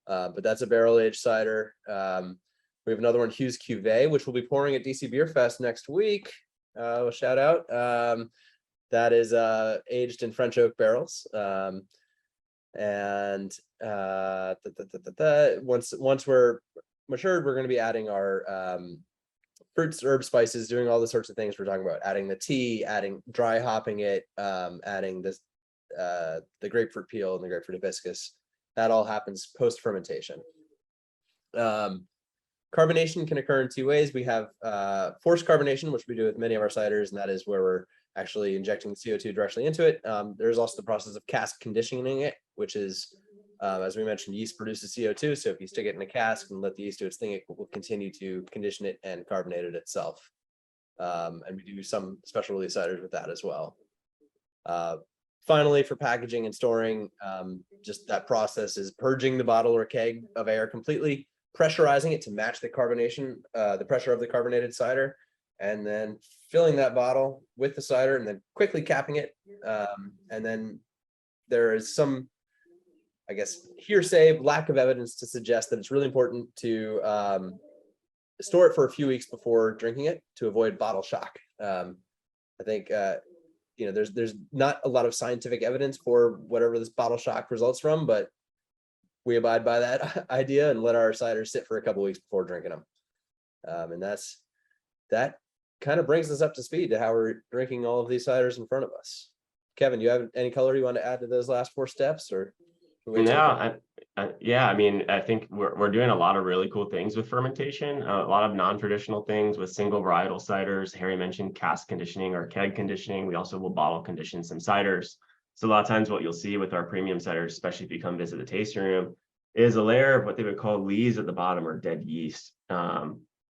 But that's a barrel aged cider. We have another one, Hughes Cuvée, which we'll be pouring at DC Beer Fest next week. Shout out. That is aged in French oak barrels. And once we're matured, we're going to be adding our fruits, herbs, spices, doing all the sorts of things we're talking about, adding the tea, adding dry hopping it, adding this the grapefruit peel and the grapefruit hibiscus. That all happens post fermentation. Carbonation can occur in 2 ways. We have forced carbonation, which we do with many of our ciders, and that is where we're actually injecting the CO2 directly into it. There's also the process of cask conditioning it, which is, as we mentioned, yeast produces CO2. So if you stick it in a cask and let the yeast do its thing, it will continue to condition it and carbonate it itself. And we do some special release ciders with that as well. Finally, for packaging and storing, just that process is purging the bottle or keg of air completely, pressurizing it to match the carbonation, the pressure of the carbonated cider, and then filling that bottle with the cider and then quickly capping it. And then there is some, I guess, hearsay, lack of evidence to suggest that it's really important to store it for a few weeks before drinking it to avoid bottle shock. I think, there's not a lot of scientific evidence for whatever this bottle shock results from, but we abide by that idea and let our ciders sit for a couple weeks before drinking them. And that kind of brings us up to speed to how we're drinking all of these ciders in front of us. Kevin, you have any color you want to add to those last 4 steps, or? No, Yeah, I mean, I think we're doing a lot of really cool things with fermentation, a lot of non-traditional things with single varietal ciders. Harry mentioned cask conditioning or keg conditioning. We also will bottle condition some ciders. So a lot of times what you'll see with our premium ciders, especially if you come visit the tasting room, is a layer of what they would call lees at the bottom or dead yeast.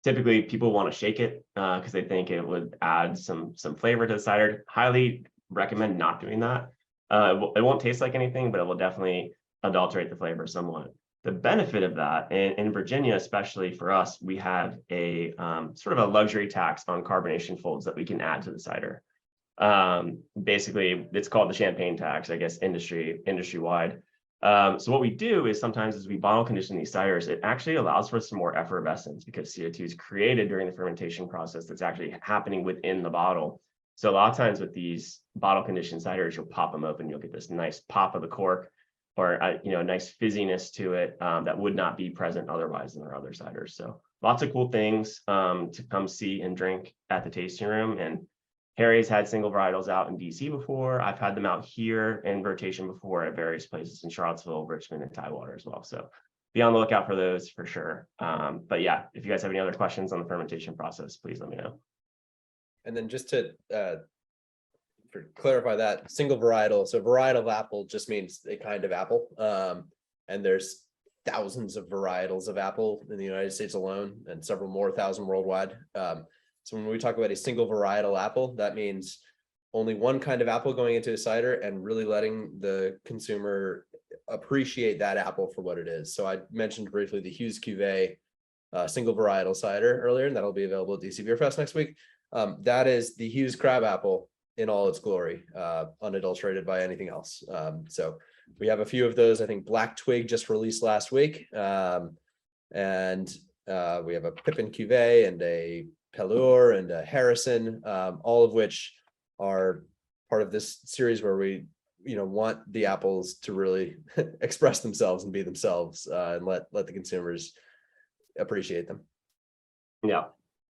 Typically people want to shake it because they think it would add some flavor to the cider. Highly recommend not doing that. It won't taste like anything, but it will definitely adulterate the flavor somewhat. The benefit of that, in Virginia, especially for us, we have a sort of a luxury tax on carbonation folds that we can add to the cider. Basically, it's called the champagne tax, I guess, industry-wide. So what we do is sometimes as we bottle condition these ciders, it actually allows for some more effervescence because CO2 is created during the fermentation process that's actually happening within the bottle. So a lot of times with these bottle conditioned ciders, you'll pop them open, you'll get this nice pop of the cork, or a nice fizziness to it that would not be present otherwise in our other ciders. So lots of cool things to come see and drink at the tasting room. And Harry's had single varietals out in DC before. I've had them out here in rotation before at various places in Charlottesville, Richmond, and Tidewater as well. So be on the lookout for those for sure. But yeah, if you guys have any other questions on the fermentation process, please let me know. And then just to clarify that, single varietal. So varietal of apple just means a kind of apple. And there's thousands of varietals of apple in the United States alone and several more thousand worldwide. So when we talk about a single varietal apple, that means only one kind of apple going into a cider and really letting the consumer appreciate that apple for what it is. So I mentioned briefly the Hughes Cuvée single varietal cider earlier, and that'll be available at DC Beer Fest next week. That is the Hughes crab apple in all its glory, unadulterated by anything else. So we have a few of those. I think Black Twig just released last week. And we have a Pippin Cuvée and a Pelure and a Harrison, all of which are part of this series where we want the apples to really express themselves and be themselves, and let the consumers appreciate them. Yeah.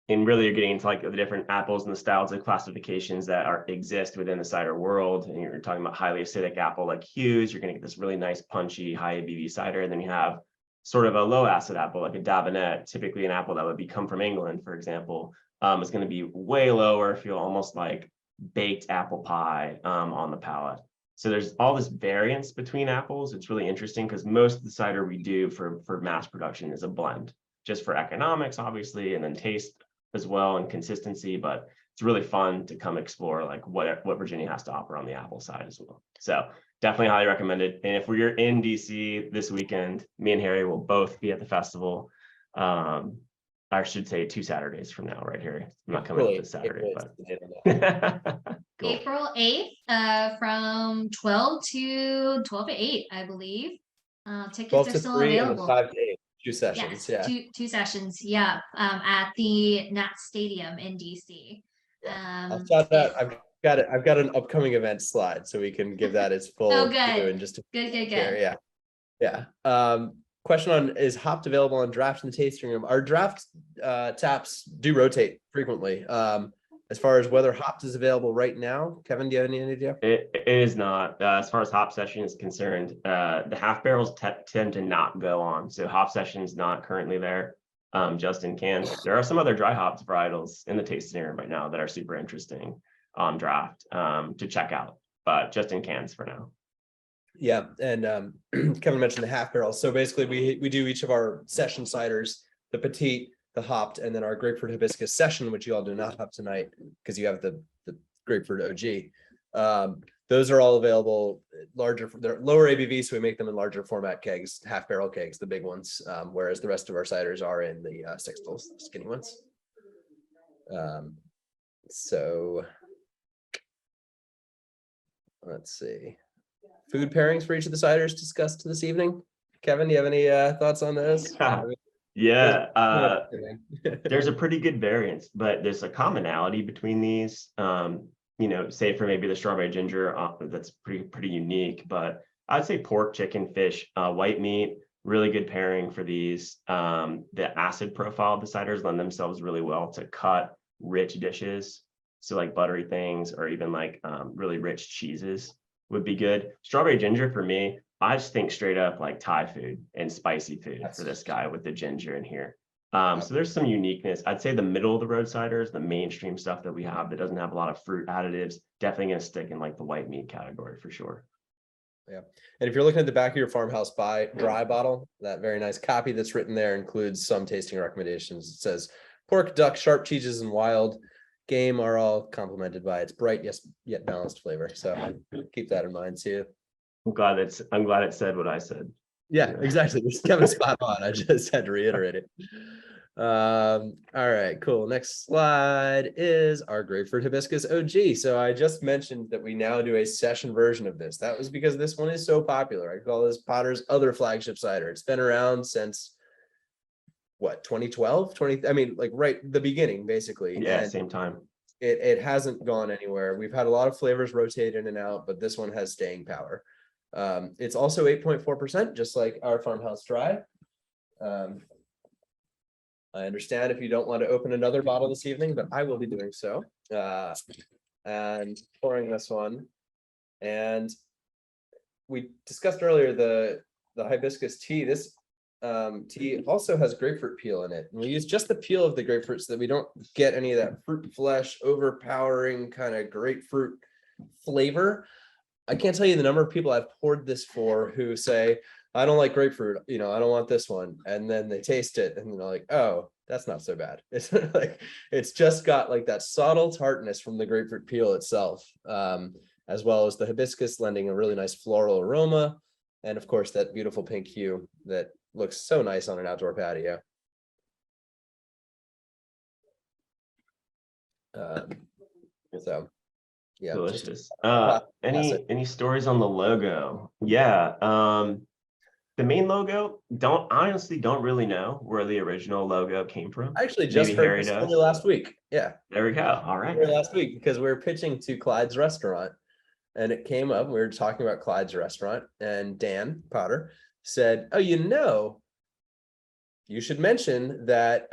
And really you're getting into like the different apples and the styles and classifications that exist within the cider world. And you're talking about highly acidic apple like Hughes, you're going to get this really nice punchy high ABV cider. And then you have sort of a low acid apple like a Dabinet, typically an apple that would come from England, for example. It's going to be way lower, feel almost like baked apple pie on the palate. So there's all this variance between apples. It's really interesting because most of the cider we do for mass production is a blend, just for economics, obviously, and then taste as well and consistency. But it's really fun to come explore like what Virginia has to offer on the apple side as well. So definitely highly recommend it. And if we're in DC this weekend, me and Harry will both be at the festival. I should say 2 Saturdays from now, right, Harry? I'm not coming up this Saturday, but Cool. April 8th, from 12 to 8, I believe. Tickets are still available. 5 to 8, 2 sessions. Yes, yeah, two sessions. Yeah, at the Nat Stadium in DC. I'll shout out. I've got an upcoming event slide, so we can give that its full. Oh, good. And just Good. Yeah. Question on, is hopped available on draft in the tasting room? Our draft taps do rotate frequently. As far as whether hopped is available right now, Kevin, do you have any idea? It is not. As far as hop session is concerned, the half barrels tend to not go on. So hop session is not currently there, just in cans. There are some other dry hopped varietals in the tasting room right now that are super interesting on draft to check out, but just in cans for now. Yeah, and Kevin mentioned the half barrel. So basically, we do each of our session ciders, the Petite, the hopped, and then our Grapefruit Hibiscus session, which you all do not have tonight because you have the Grapefruit OG. Those are all available larger. They're lower ABV, so we make them in larger format kegs, half barrel kegs, the big ones, whereas the rest of our ciders are in the sixtals, skinny ones. So let's see. Food pairings for each of the ciders discussed this evening. Kevin, do you have any thoughts on this? Yeah, there's a pretty good variance, but there's a commonality between these. Say for maybe the strawberry ginger, that's pretty unique. But I'd say pork, chicken, fish, white meat, really good pairing for these. The acid profile of the ciders lend themselves really well to cut rich dishes. So like buttery things or even like really rich cheeses would be good. Strawberry ginger for me, I just think straight up like Thai food and spicy food That's- for this guy with the ginger in here. Yep. So there's some uniqueness. I'd say the middle of the road ciders, the mainstream stuff that we have that doesn't have a lot of fruit additives, definitely gonna stick in like the white meat category for sure. Yeah. And if you're looking at the back of your Farmhouse Dry bottle, that very nice copy that's written there includes some tasting recommendations. It says pork, duck, sharp cheeses, and wild game are all complemented by its bright, yes, yet balanced flavor. So keep that in mind too. I'm glad it said what I said. Yeah, exactly. It's Kevin spot on. I just had to reiterate it. All right, cool. Next slide is our Grapefruit Hibiscus OG. So I just mentioned that we now do a session version of this. That was because this one is so popular. I call this Potter's other flagship cider. It's been around since what, 2012, I mean, like right the beginning, basically. Yeah, And same time. it hasn't gone anywhere. We've had a lot of flavors rotate in and out, but this one has staying power. It's also 8.4%, just like our Farmhouse Dry. I understand if you don't want to open another bottle this evening, but I will be doing so. And pouring this one. And we discussed earlier the hibiscus tea. This tea also has grapefruit peel in it. And we use just the peel of the grapefruit so that we don't get any of that fruit flesh, overpowering kind of grapefruit flavor. I can't tell you the number of people I've poured this for who say, I don't like grapefruit, I don't want this one. And then they taste it and they're like, oh, that's not so bad. It's like, it's just got like that subtle tartness from the grapefruit peel itself, as well as the hibiscus lending a really nice floral aroma. And of course, that beautiful pink hue that looks so nice on an outdoor patio. So yeah, Delicious. just Any stories on the logo? Yeah. The main logo, honestly don't really know where the original logo came from. I actually just Maybe heard Harry this does. story last week. Yeah, There we go. All right. last week because we were pitching to Clyde's restaurant, and it came up. We were talking about Clyde's restaurant, and Dan Potter said, "Oh, you should mention that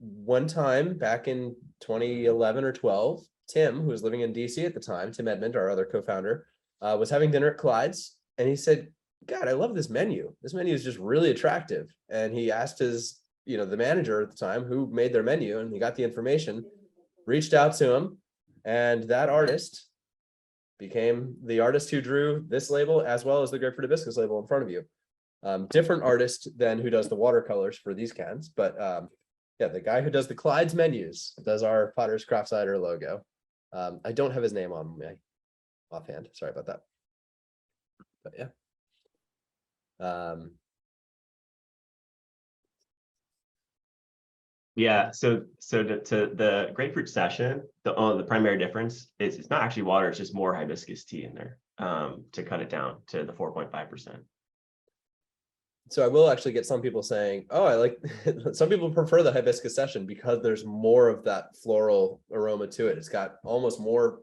one time back in 2011 or 12, Tim, who was living in DC at the time, Tim Edmond, our other co-founder, was having dinner at Clyde's, and he said, God, I love this menu. This menu is just really attractive." And he asked his, the manager at the time who made their menu, and he got the information, reached out to him, and that artist became the artist who drew this label as well as the Grapefruit Hibiscus label in front of you. Different artist than who does the watercolors for these cans, but yeah, the guy who does the Clyde's menus does our Potter's Craft Cider logo. I don't have his name on my offhand. Sorry about that. But yeah. Yeah, so to the grapefruit session, the primary difference is it's not actually water, it's just more hibiscus tea in there to cut it down to the 4.5%. So I will actually get some people saying, oh, I like some people prefer the hibiscus session because there's more of that floral aroma to it. It's got almost more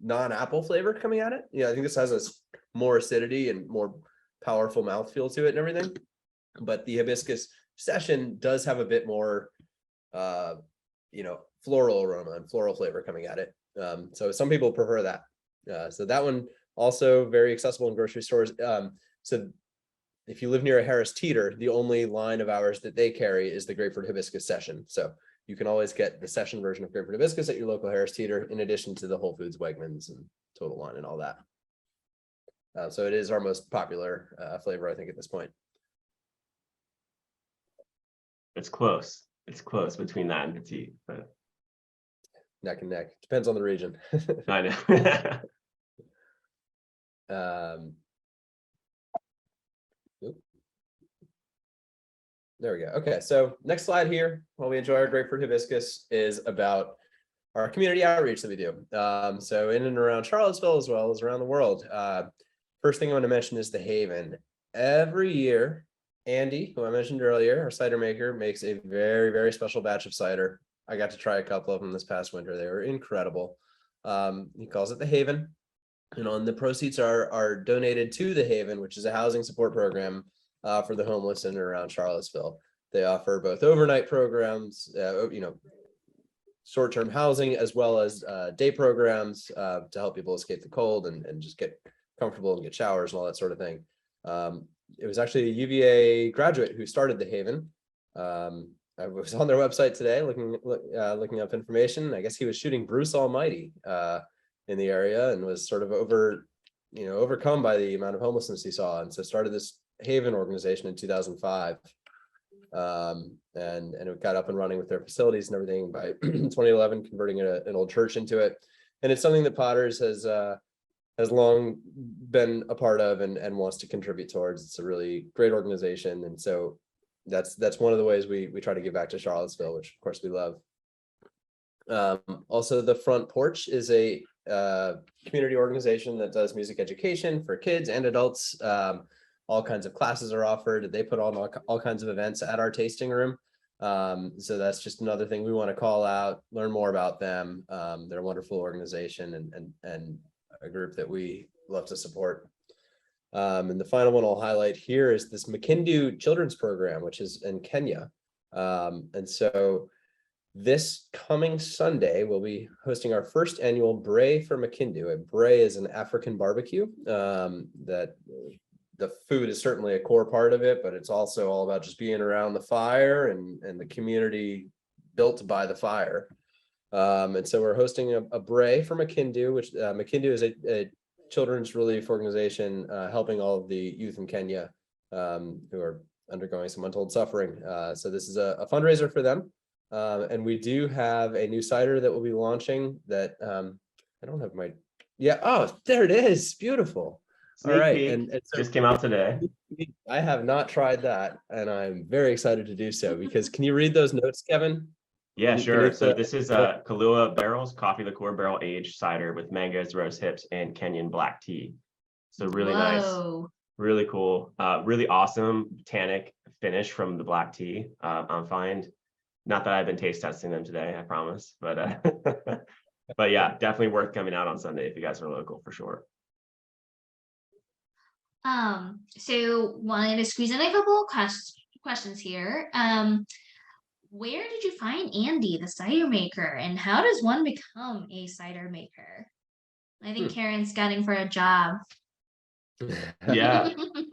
non-apple flavor coming at it. I think this has a more acidity and more powerful mouthfeel to it and everything. But the hibiscus session does have a bit more floral aroma and floral flavor coming at it. So some people prefer that. So that one also very accessible in grocery stores. So if you live near a Harris Teeter, the only line of ours that they carry is the Grapefruit Hibiscus Session. So you can always get the session version of Grapefruit Hibiscus at your local Harris Teeter, in addition to the Whole Foods, Wegmans, and Total Wine and all that. So it is our most popular flavor, I think, at this point. It's close. It's close between that and Petite, but Neck and neck. Depends on the region. I know. There we go. Okay, so next slide here, while we enjoy our Grapefruit Hibiscus, is about our community outreach that we do. So in and around Charlottesville, as well as around the world. First thing I want to mention is the Haven. Every year, Andy, who I mentioned earlier, our cider maker, makes a very, very special batch of cider. I got to try a couple of them this past winter. They were incredible. He calls it the Haven. And the proceeds are donated to the Haven, which is a housing support program for the homeless in and around Charlottesville. They offer both overnight programs, short-term housing, as well as day programs to help people escape the cold and just get comfortable and get showers and all that sort of thing. It was actually a UVA graduate who started the Haven. I was on their website today looking up information. I guess he was shooting Bruce Almighty in the area and was sort of overcome by the amount of homelessness he saw, and so started this Haven organization in 2005. And it got up and running with their facilities and everything by 2011, converting an old church into it. And it's something that Potters has long been a part of and wants to contribute towards. It's a really great organization, and so that's one of the ways we try to give back to Charlottesville, which of course we love. Also, the Front Porch is a community organization that does music education for kids and adults. All kinds of classes are offered. They put on all kinds of events at our tasting room. So that's just another thing we want to call out, learn more about them. They're a wonderful organization and a group that we love to support. And the final one I'll highlight here is this Makindu Children's Program, which is in Kenya. And so this coming Sunday, we'll be hosting our first annual Bray for Makindu. A Bray is an African barbecue that the food is certainly a core part of it, but it's also all about just being around the fire and the community built by the fire. And so we're hosting a Bray for Makindu, which Makindu is a children's relief organization helping all of the youth in Kenya who are undergoing some untold suffering. So this is a fundraiser for them. And we do have a new cider that we'll be launching that I don't have my, oh, there it is. Beautiful. Sneak All right. peek. And so Just came out today. I have not tried that, and I'm very excited to do so because can you read those notes, Kevin? Yeah, Can sure. you- So this is a Kahlua barrels, coffee liqueur barrel aged cider with mangoes, rose hips, and Kenyan black tea. So really nice, Whoa. really cool, really awesome tannic finish from the black tea. I'm fine. Not that I've been taste testing them today, I promise, but but yeah, definitely worth coming out on Sunday if you guys are local for sure. So wanted to squeeze in a couple questions here. Where did you find Andy, the cider maker, and how does one become a cider maker? I think Karen's scouting for a job. Yeah.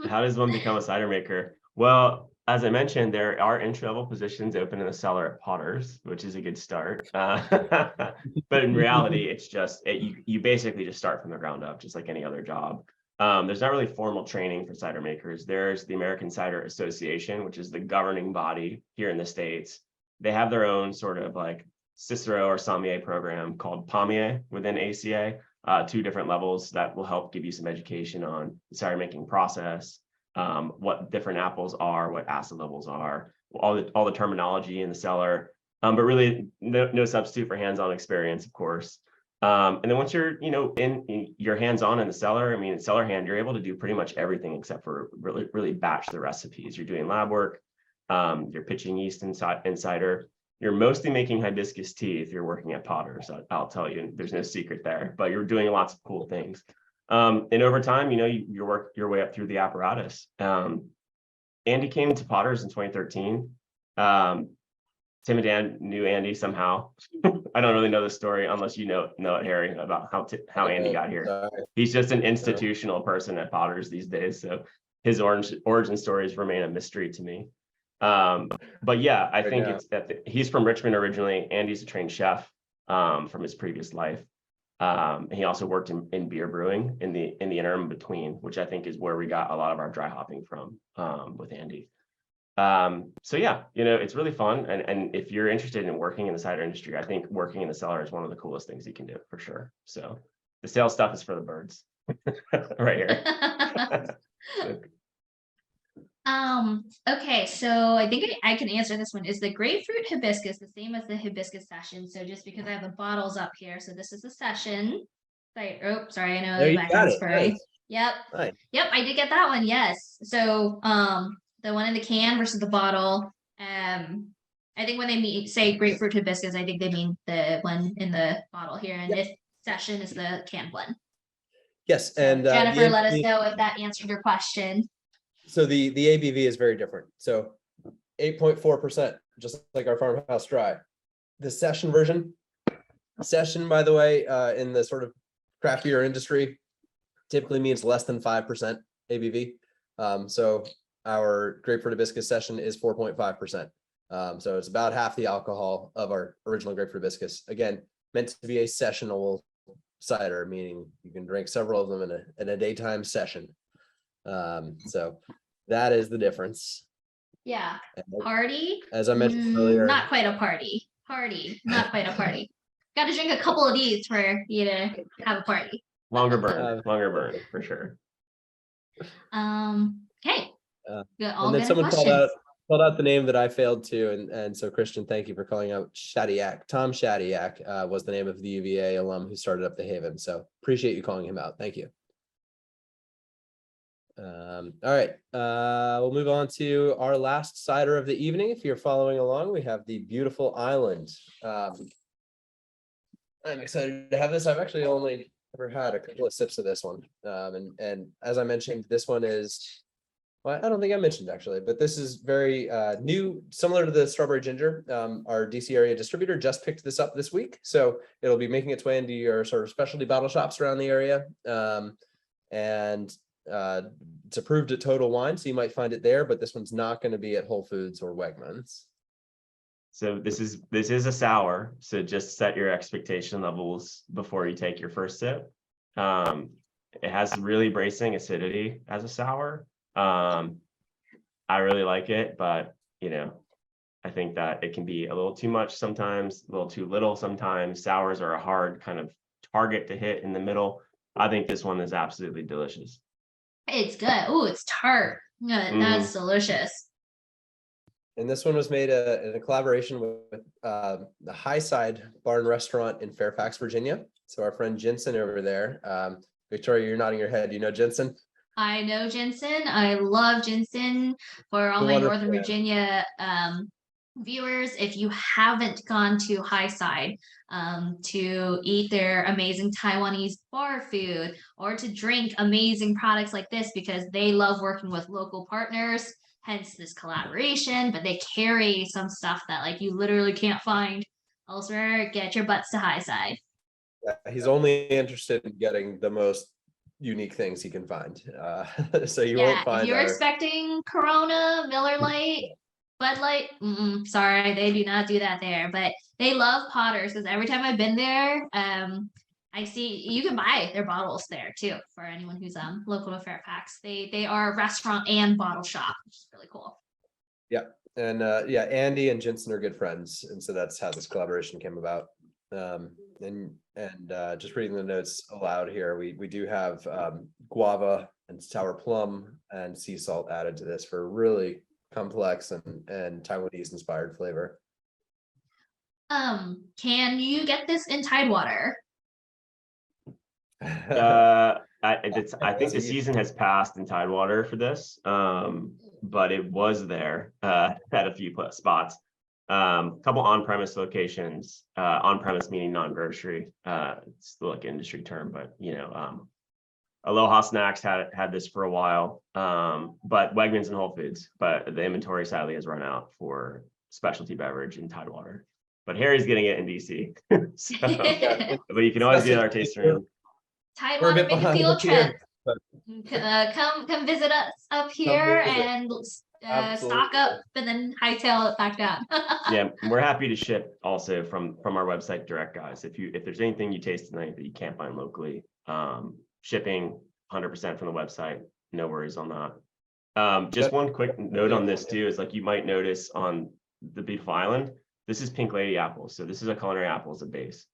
How does one become a cider maker? Well, as I mentioned, there are entry-level positions open in the cellar at Potters, which is a good start. But in reality, it's just you basically just start from the ground up, just like any other job. There's not really formal training for cider makers. There's the American Cider Association, which is the governing body here in the States. They have their own sort of like Cicero or sommelier program called Pommier within ACA, 2 different levels that will help give you some education on the cider making process, what different apples are, what acid levels are, all the terminology in the cellar, but really no substitute for hands-on experience, of course. And then once you're, in your hands-on in the cellar, I mean, cellar hand, you're able to do pretty much everything except for really batch the recipes. You're doing lab work, you're pitching yeast in cider. You're mostly making hibiscus tea if you're working at Potters. I'll tell you, there's no secret there, but you're doing lots of cool things. And over time, you work your way up through the apparatus. Andy came to Potters in 2013. Tim and Dan knew Andy somehow. I don't really know the story unless you know it, Harry, about how Andy got here. He's just an institutional person at Potters these days, so his origin stories remain a mystery to me. But yeah, I think it's that he's from Richmond originally. Andy's a trained chef from his previous life. He also worked in beer brewing in the interim between, which I think is where we got a lot of our dry hopping from with Andy. So yeah, it's really fun. And if you're interested in working in the cider industry, I think working in the cellar is one of the coolest things you can do for sure. So the sales stuff is for the birds right here. Okay, so I think I can answer this one. Is the grapefruit hibiscus the same as the hibiscus session? So just because I have the bottles up here, so this is the session. Oh, sorry, I know There the you background's got it. furry. Nice. Yep. Nice. Yep, I did get that one. Yes. So the one in the can versus the bottle. I think when they say grapefruit hibiscus, I think they mean the one in the bottle here, and this session is the canned one. Yes, So and Jennifer, let us know if that answered your question. So the ABV is very different. So 8.4%, just like our Farmhouse Dry. The session version, by the way, in the sort of craft beer industry, typically means less than 5% ABV. So our grapefruit hibiscus session is 4.5%. So it's about half the alcohol of our original grapefruit hibiscus. Again, meant to be a sessionable cider, meaning you can drink several of them in a daytime session. So that is the difference. Yeah. And Party? as I mentioned earlier, Not quite a party. Party, not quite a party. Got to drink a couple of these for you to have a party. Longer burn for sure. Okay. Good. All and then good someone questions. called out the name that I failed to, and so Christian, thank you for calling out Shadiak. Tom Shadiak was the name of the UVA alum who started up the Haven. So appreciate you calling him out. Thank you. All right, we'll move on to our last cider of the evening. If you're following along, we have the beautiful Island. I'm excited to have this. I've actually only ever had a couple of sips of this one, and as I mentioned, this one is, well, I don't think I mentioned actually, but this is very new, similar to the strawberry ginger. Our DC area distributor just picked this up this week, so it'll be making its way into your sort of specialty bottle shops around the area, and it's approved at Total Wine, so you might find it there, but this one's not going to be at Whole Foods or Wegmans. So this is a sour, so just set your expectation levels before you take your first sip. It has really bracing acidity as a sour. I really like it, but I think that it can be a little too much sometimes, a little too little sometimes. Sours are a hard kind of target to hit in the middle. I think this one is absolutely delicious. It's good. Oh, it's tart. That's delicious. And this one was made in a collaboration with the Highside Bar and Restaurant in Fairfax, Virginia. So our friend Jensen over there. Victoria, you're nodding your head. You know Jensen? I know Jensen. I love Jensen. For all my Northern Virginia viewers, if you haven't gone to Highside to eat their amazing Taiwanese bar food or to drink amazing products like this, because they love working with local partners, hence this collaboration, but they carry some stuff that like you literally can't find elsewhere. Get your butts to Highside. He's only interested in getting the most unique things he can find. So you won't find. If you're expecting Corona, Miller Lite, Bud Light, sorry, they do not do that there. But they love Potters, because every time I've been there, I see you can buy their bottles there too. For anyone who's local to Fairfax, they are a restaurant and bottle shop, which is really cool. Yeah, and yeah, Andy and Jensen are good friends, and so that's how this collaboration came about. And just reading the notes aloud here, we do have guava and sour plum and sea salt added to this for really complex and Taiwanese inspired flavor. Can you get this in Tidewater? I think the season has passed in Tidewater for this, but it was there at a few spots. Couple on-premise locations, on-premise meaning non-grocery. It's still like an industry term, but Aloha Snacks had this for a while, but Wegmans and Whole Foods, but the inventory sadly has run out for specialty beverage in Tidewater. But Harry's getting it in DC, so, but you can always get our taster room. Tidewater, make a field trip. Come visit us up here and stock up and then hightail it back down. Yeah, we're happy to ship also from our website direct, guys. If there's anything you taste tonight that you can't find locally, shipping 100% from the website, no worries on that. Just one quick note on this too is like you might notice on the beautiful island, this is Pink Lady apple, so this is a culinary apple as a base.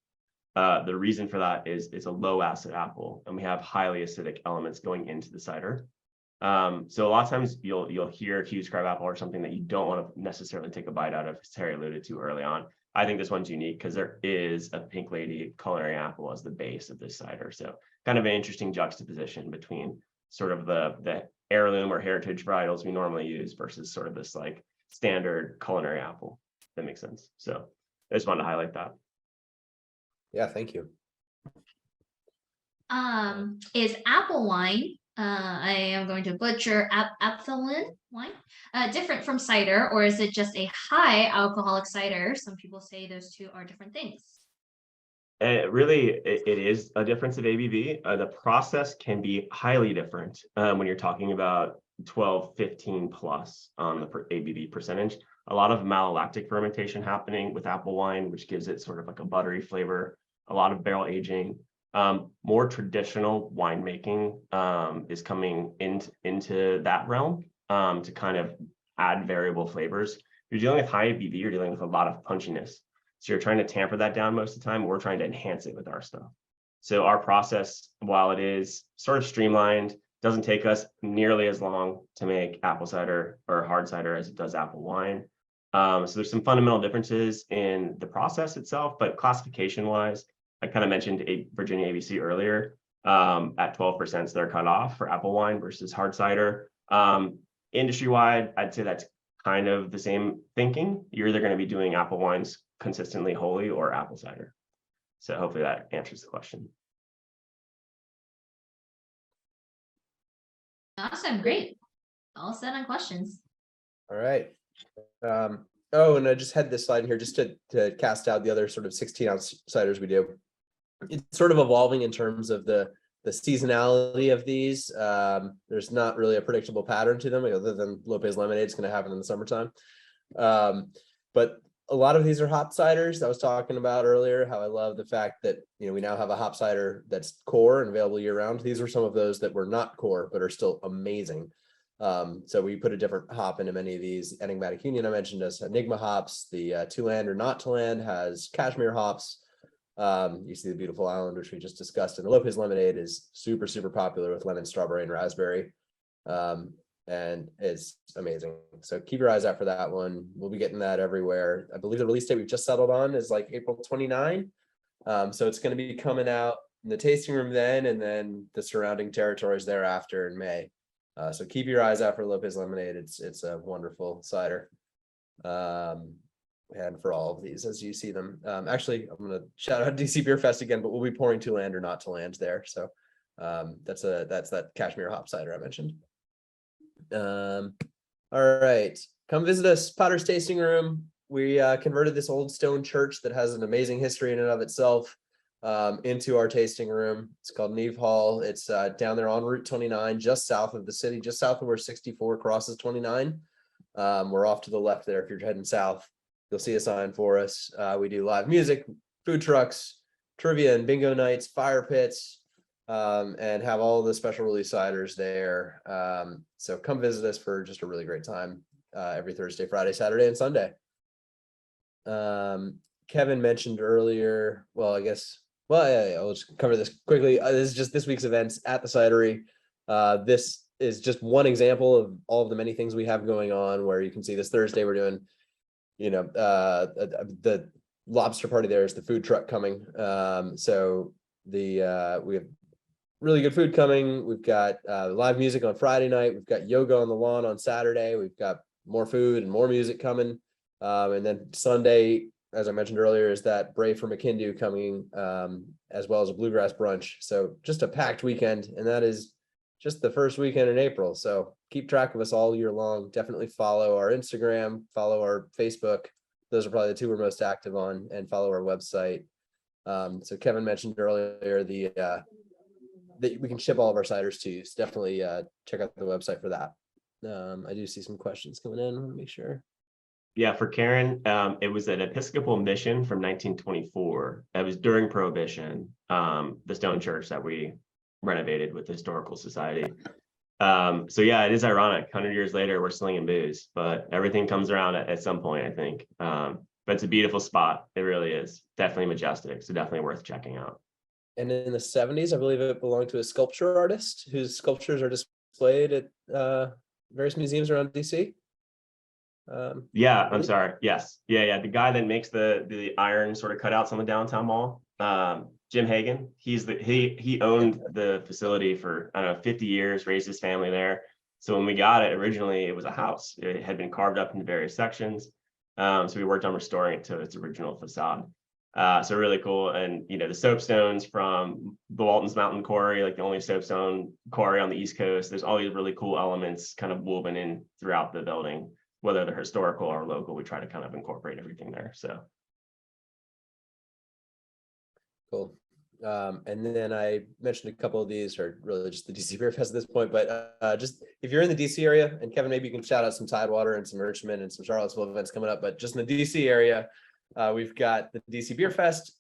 The reason for that is it's a low acid apple, and we have highly acidic elements going into the cider. So a lot of times you'll hear huge crab apple or something that you don't want to necessarily take a bite out of, as Terry alluded to early on. I think this one's unique because there is a Pink Lady culinary apple as the base of this cider. So kind of an interesting juxtaposition between sort of the heirloom or heritage varietals we normally use versus sort of this like standard culinary apple. If that makes sense. So I just wanted to highlight that. Yeah, thank you. Is apple wine, I am going to butcher apthalin wine, different from cider, or is it just a high alcoholic cider? Some people say those two are different things. It is a difference of ABV. The process can be highly different when you're talking about 12, 15 plus on the ABV percentage. A lot of malolactic fermentation happening with apple wine, which gives it sort of like a buttery flavor. A lot of barrel aging. More traditional winemaking is coming into that realm to kind of add variable flavors. If you're dealing with high ABV, you're dealing with a lot of punchiness. So you're trying to tamper that down most of the time. We're trying to enhance it with our stuff. So our process, while it is sort of streamlined, doesn't take us nearly as long to make apple cider or hard cider as it does apple wine. So there's some fundamental differences in the process itself, but classification wise, I kind of mentioned Virginia ABC earlier at 12% is their cutoff for apple wine versus hard cider. Industry wide, I'd say that's kind of the same thinking. You're either going to be doing apple wines consistently wholly or apple cider. So hopefully that answers the question. Awesome, great. All set on questions. All right. Oh, and I just had this slide in here just to cast out the other sort of 16-ounce ciders we do. It's sort of evolving in terms of the seasonality of these. There's not really a predictable pattern to them other than Lopez Lemonade is going to happen in the summertime. But a lot of these are hop ciders. I was talking about earlier how I love the fact that, you know, we now have a hop cider that's core and available year round. These are some of those that were not core but are still amazing. So we put a different hop into many of these. Enigmatic Union I mentioned as Enigma hops. The To Land or Not to Land has cashmere hops. You see the Beautiful Island, which we just discussed, and the Lopez Lemonade is super, super popular with lemon, strawberry, and raspberry. And it's amazing. So keep your eyes out for that one. We'll be getting that everywhere. I believe the release date we've just settled on is like April 29. So it's going to be coming out in the tasting room then, and then the surrounding territories thereafter in May. So keep your eyes out for Lopez Lemonade. It's a wonderful cider. And for all of these as you see them. Actually, I'm going to shout out DC Beer Fest again, but we'll be pouring To Land or Not to Land there. So that's that cashmere hop cider I mentioned. All right, come visit us, Potter's Tasting Room. We converted this old stone church that has an amazing history in and of itself into our tasting room. It's called Neve Hall. It's down there on Route 29, just south of the city, just south of where 64 crosses 29. We're off to the left there if you're heading south. You'll see a sign for us. We do live music, food trucks, trivia and bingo nights, fire pits, and have all the special release ciders there. So come visit us for just a really great time every Thursday, Friday, Saturday, and Sunday. Kevin mentioned earlier, yeah, I'll just cover this quickly. This is just this week's events at the cidery. This is just one example of all of the many things we have going on, where you can see this Thursday we're doing, you know, the lobster party. There is the food truck coming. So we have really good food coming. We've got live music on Friday night. We've got yoga on the lawn on Saturday. We've got more food and more music coming. And then Sunday, as I mentioned earlier, is that Brave for McKindu coming, as well as a bluegrass brunch. So just a packed weekend, and that is just the first weekend in April. So keep track of us all year long. Definitely follow our Instagram, follow our Facebook. Those are probably the two we're most active on, and follow our website. So Kevin mentioned earlier that we can ship all of our ciders to you. So definitely check out the website for that. I do see some questions coming in. I want to make sure. Yeah, for Karen, it was an Episcopal mission from 1924. That was during Prohibition, the stone church that we renovated with the Historical Society. So yeah, it is ironic. 100 years later, we're slinging booze, but everything comes around at some point, I think. But it's a beautiful spot. It really is. Definitely majestic. So definitely worth checking out. And in the 70s, I believe it belonged to a sculpture artist whose sculptures are displayed at various museums around DC. Yeah, I'm sorry. Yes. Yeah. The guy that makes the iron sort of cutouts on the downtown mall, Jim Hagan. He owned the facility for, I don't know, 50 years, raised his family there. So when we got it, originally it was a house. It had been carved up into various sections. So we worked on restoring it to its original facade. So really cool. And, you know, the soapstones from the Walton's Mountain Quarry, like the only soapstone quarry on the East Coast, there's all these really cool elements kind of woven in throughout the building, whether they're historical or local. We try to kind of incorporate everything there. So cool. And then I mentioned a couple of these are really just the DC Beer Fest at this point, but just if you're in the DC area, and Kevin, maybe you can shout out some Tidewater and some Richmond and some Charlottesville events coming up, but just in the DC area, we've got the DC Beer Fest.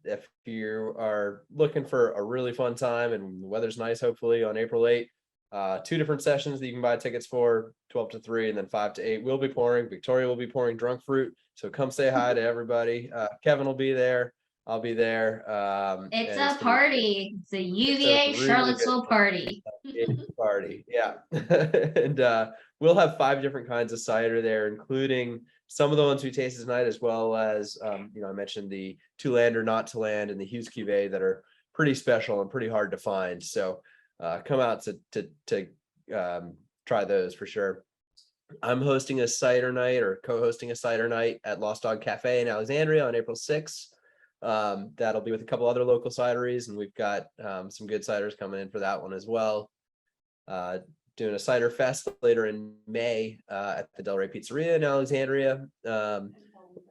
If you are looking for a really fun time and the weather's nice, hopefully on April 8th, 2 different sessions that you can buy tickets for, 12 to 3 and then 5 to 8. We'll be pouring. Victoria will be pouring drunk fruit. So come say hi to everybody. Kevin will be there. I'll be there. It's and a party. It's a UVA really Charlottesville party. party. Yeah. And we'll have 5 different kinds of cider there, including some of the ones we tasted tonight, as well as I mentioned the To Land or Not to Land and the Hughes Cuvée that are pretty special and pretty hard to find. So come out to try those for sure. I'm hosting a cider night or co-hosting a cider night at Lost Dog Cafe in Alexandria on April 6th. That'll be with a couple other local cideries, and we've got some good ciders coming in for that one as well. Doing a cider fest later in May at the Del Rey Pizzeria in Alexandria,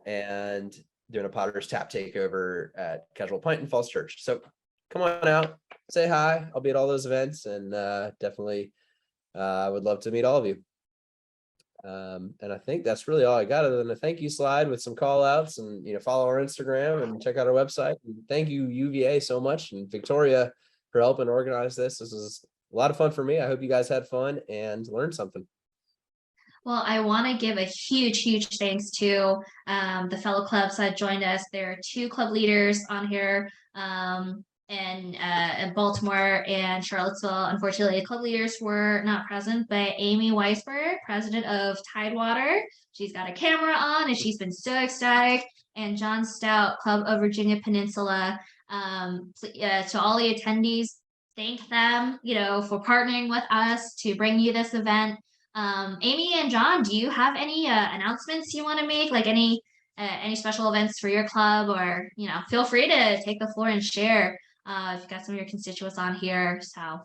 and doing a Potter's Tap takeover at Casual Pint in Falls Church. So come on out, say hi. I'll be at all those events, and definitely would love to meet all of you. And I think that's really all I got, other than a thank you slide with some call outs, and follow our Instagram and check out our website. And thank you UVA so much, and Victoria, for helping organize this. This was a lot of fun for me. I hope you guys had fun and learned something. Well, I want to give a huge thanks to the fellow clubs that joined us. There are 2 club leaders on here in Baltimore and Charlottesville. Unfortunately, the club leaders were not present, but Amy Weisberg, president of Tidewater, she's got a camera on and she's been so ecstatic. And John Stout, Club of Virginia Peninsula. To all the attendees, thank them, for partnering with us to bring you this event. Amy and John, do you have any announcements you want to make, like any special events for your club, or feel free to take the floor and share if you've got some of your constituents on here. So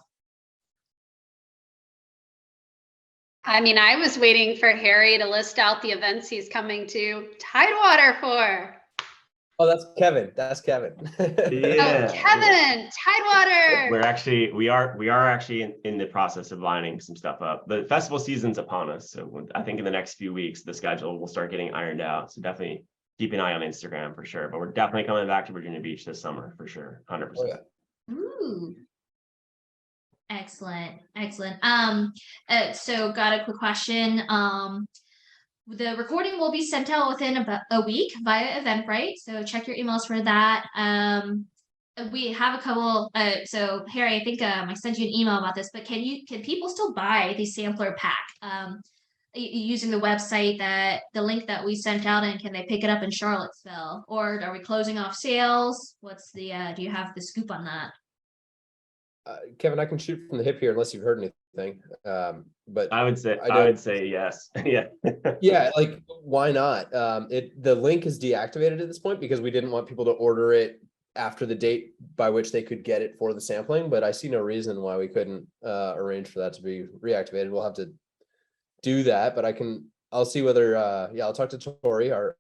I was waiting for Harry to list out the events he's coming to Tidewater for. Oh, that's Kevin. Yeah. Oh, Kevin, Tidewater. We are actually in the process of lining some stuff up. The festival season's upon us, so I think in the next few weeks the schedule will start getting ironed out. So definitely keep an eye on Instagram for sure. But we're definitely coming back to Virginia Beach this summer for sure, 100%. Oh, yeah. Ooh. Excellent. So got a quick question. The recording will be sent out within about a week via Eventbrite, so check your emails for that. We have a couple. So Harry, I think I sent you an email about this, but can people still buy the sampler pack using the website, the link that we sent out, and can they pick it up in Charlottesville, or are we closing off sales? What's the do you have the scoop on that? Kevin, I can shoot from the hip here unless you've heard anything. But I would say yes. Yeah. Yeah, like why not? The link is deactivated at this point because we didn't want people to order it after the date by which they could get it for the sampling, but I see no reason why we couldn't arrange for that to be reactivated. We'll have to do that, but I'll see whether I'll talk to Tori, our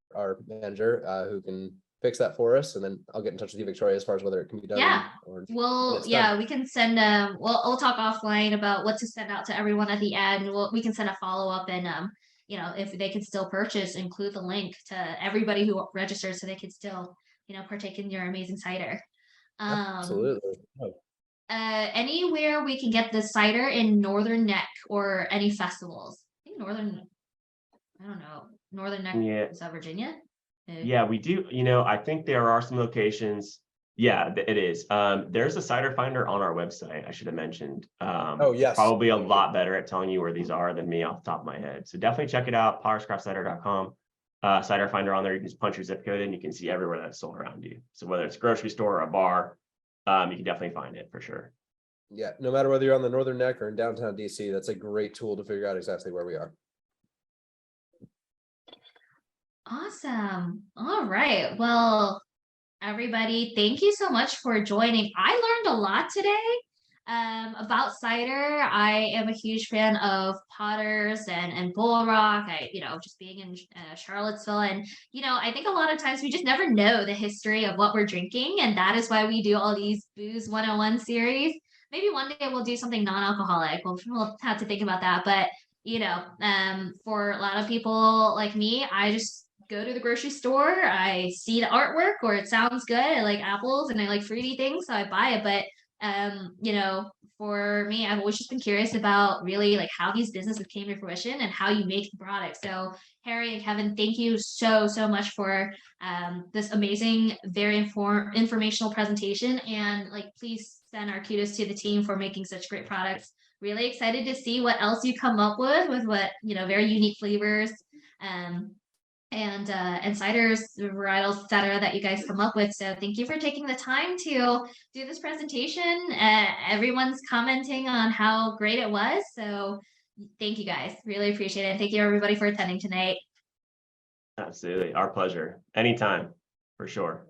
manager, who can fix that for us, and then I'll get in touch with you, Victoria, as far as whether it can be done. Yeah. Done. We can send we'll talk offline about what to send out to everyone at the end. We can send a follow-up, and if they can still purchase, include the link to everybody who registers, so they can still partake in your amazing cider. Absolutely. Anywhere we can get the cider in Northern Neck or any festivals. I think Northern Neck. Yeah. Is that Virginia? Yeah, we do. I think there are some locations. Yeah, it is. There's a cider finder on our website, I should have mentioned. Oh, yes. Probably a lot better at telling you where these are than me off the top of my head. So definitely check it out, potterscraftcider.com. Cider finder on there. You can just punch your zip code in. You can see everywhere that's sold around you. So whether it's a grocery store or a bar, you can definitely find it for sure. Yeah, no matter whether you're on the Northern Neck or in downtown DC, that's a great tool to figure out exactly where we are. Awesome. All right. Well, everybody, thank you so much for joining. I learned a lot today. About cider, I am a huge fan of Potters and Bull Rock. Just being in Charlottesville, and I think a lot of times we just never know the history of what we're drinking, and that is why we do all these Booze 101 series. Maybe one day we'll do something non-alcoholic. We'll have to think about that, but for a lot of people like me, I just go to the grocery store, I see the artwork or it sounds good. I like apples and I like fruity things, so I buy it. But for me, I've always just been curious about really like how these businesses came to fruition and how you make the product. So Harry and Kevin, thank you so much for this amazing, very informational presentation. And like, please send our kudos to the team for making such great products. Really excited to see what else you come up with what very unique flavors and ciders, varietals, etc. that you guys come up with. So thank you for taking the time to do this presentation. Everyone's commenting on how great it was. So thank you guys. Really appreciate it. And thank you everybody for attending tonight. Absolutely. Our pleasure. Anytime, for sure.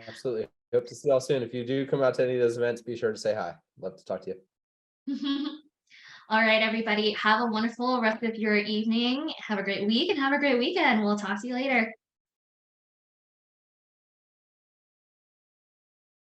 Absolutely. Hope to see y'all soon. If you do come out to any of those events, be sure to say hi. Love to talk to you. All right, everybody. Have a wonderful rest of your evening. Have a great week and have a great weekend. We'll talk to you later.